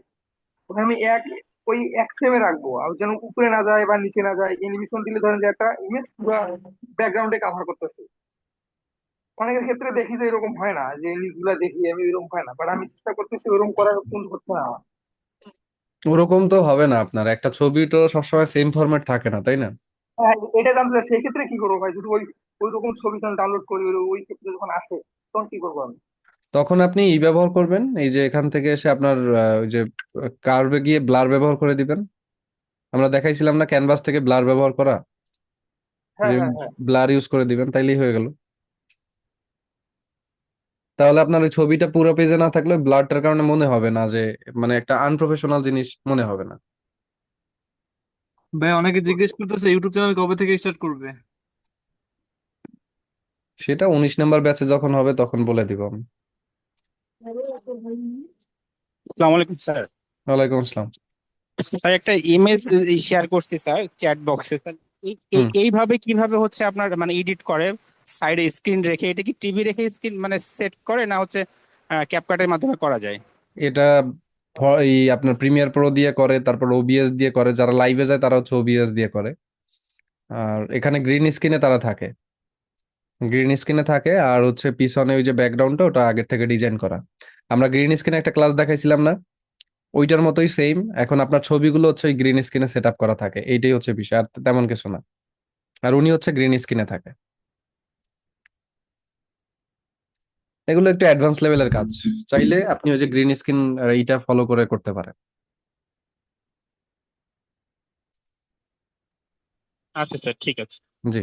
Speaker 3: ওটা আমি ওই এক ফ্রেমে রাখবো, আর যেন উপরে না যায় বা নিচে না যায়। অ্যানিমেশন দিলে ধরেন যে একটা ইমেজ পুরো ব্যাকগ্রাউন্ডে কাভার করতেছে। অনেকের ক্ষেত্রে দেখি যে এরকম হয় না, যে জিনিসগুলো দেখি আমি এরকম হয় না, বাট আমি চেষ্টা করতেছি ওরকম করার, কিন্তু হচ্ছে না আমার।
Speaker 1: ওরকম তো হবে না, আপনার একটা ছবি তো সবসময় সেম ফরম্যাট থাকে না, তাই না?
Speaker 3: হ্যাঁ, এটা জানতে চাই সেই ক্ষেত্রে কি করবো ভাই, যদি ওই ওই রকম ছবি যখন ডাউনলোড করি, ওই ক্ষেত্রে যখন আসে তখন কি করবো আমি?
Speaker 1: তখন আপনি ব্যবহার করবেন, এই যে এখান থেকে এসে আপনার ওই যে কার্ভে গিয়ে ব্লার ব্যবহার করে দিবেন। আমরা দেখাইছিলাম না ক্যানভাস থেকে ব্লার ব্যবহার করা,
Speaker 3: হ্যাঁ,
Speaker 1: যে
Speaker 3: হ্যাঁ, হ্যাঁ।
Speaker 1: ব্লার ইউজ করে দিবেন, তাইলেই হয়ে গেল। তাহলে আপনার ওই ছবিটা পুরো পেজে না থাকলে ব্লারটার কারণে মনে হবে না যে মানে একটা আনপ্রফেশনাল জিনিস মনে হবে না।
Speaker 2: ভাই অনেকে জিজ্ঞেস করতেছে ইউটিউব চ্যানেল কবে থেকে স্টার্ট করবে।
Speaker 1: সেটা 19 নাম্বার ব্যাচে যখন হবে তখন বলে দিব আমি।
Speaker 4: আসসালামু আলাইকুম স্যার।
Speaker 1: ওয়ালাইকুম আসসালাম।
Speaker 4: স্যার একটা ইমেজ শেয়ার করছি স্যার চ্যাট বক্সে স্যার।
Speaker 1: হুম।
Speaker 4: এইভাবে কিভাবে হচ্ছে আপনার মানে এডিট করে সাইডে স্ক্রিন রেখে, এটা কি টিভি রেখে স্ক্রিন মানে সেট করে না হচ্ছে ক্যাপকাটের মাধ্যমে করা যায়?
Speaker 1: এটা এই আপনার প্রিমিয়ার প্রো দিয়ে করে, তারপর ওবিএস দিয়ে করে, যারা লাইভে যায় তারা হচ্ছে ওবিএস দিয়ে করে। আর এখানে গ্রিন স্ক্রিনে তারা থাকে, গ্রিন স্ক্রিনে থাকে, আর হচ্ছে পিছনে ওই যে ব্যাকগ্রাউন্ডটা ওটা আগের থেকে ডিজাইন করা। আমরা গ্রিন স্ক্রিনে একটা ক্লাস দেখাইছিলাম না, ওইটার মতোই সেম। এখন আপনার ছবিগুলো হচ্ছে ওই গ্রিন স্ক্রিনে সেট আপ করা থাকে, এইটাই হচ্ছে বিষয়, আর তেমন কিছু না। আর উনি হচ্ছে গ্রিন স্ক্রিনে থাকে। এগুলো একটু অ্যাডভান্স লেভেলের কাজ, চাইলে আপনি ওই যে গ্রিন স্ক্রিন এইটা ফলো করে করতে পারেন।
Speaker 4: আচ্ছা স্যার, ঠিক আছে।
Speaker 1: জি,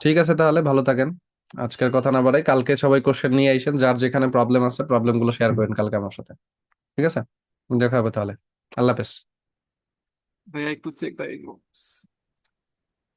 Speaker 1: ঠিক আছে, তাহলে ভালো থাকেন। আজকের কথা না বাড়াই, কালকে সবাই কোশ্চেন নিয়ে আইসেন, যার যেখানে প্রবলেম আছে প্রবলেম গুলো শেয়ার করেন কালকে আমার সাথে। ঠিক আছে, দেখা হবে তাহলে। আল্লাহ হাফেজ।
Speaker 2: ভাই একটু চেক দ্য ইনবক্স।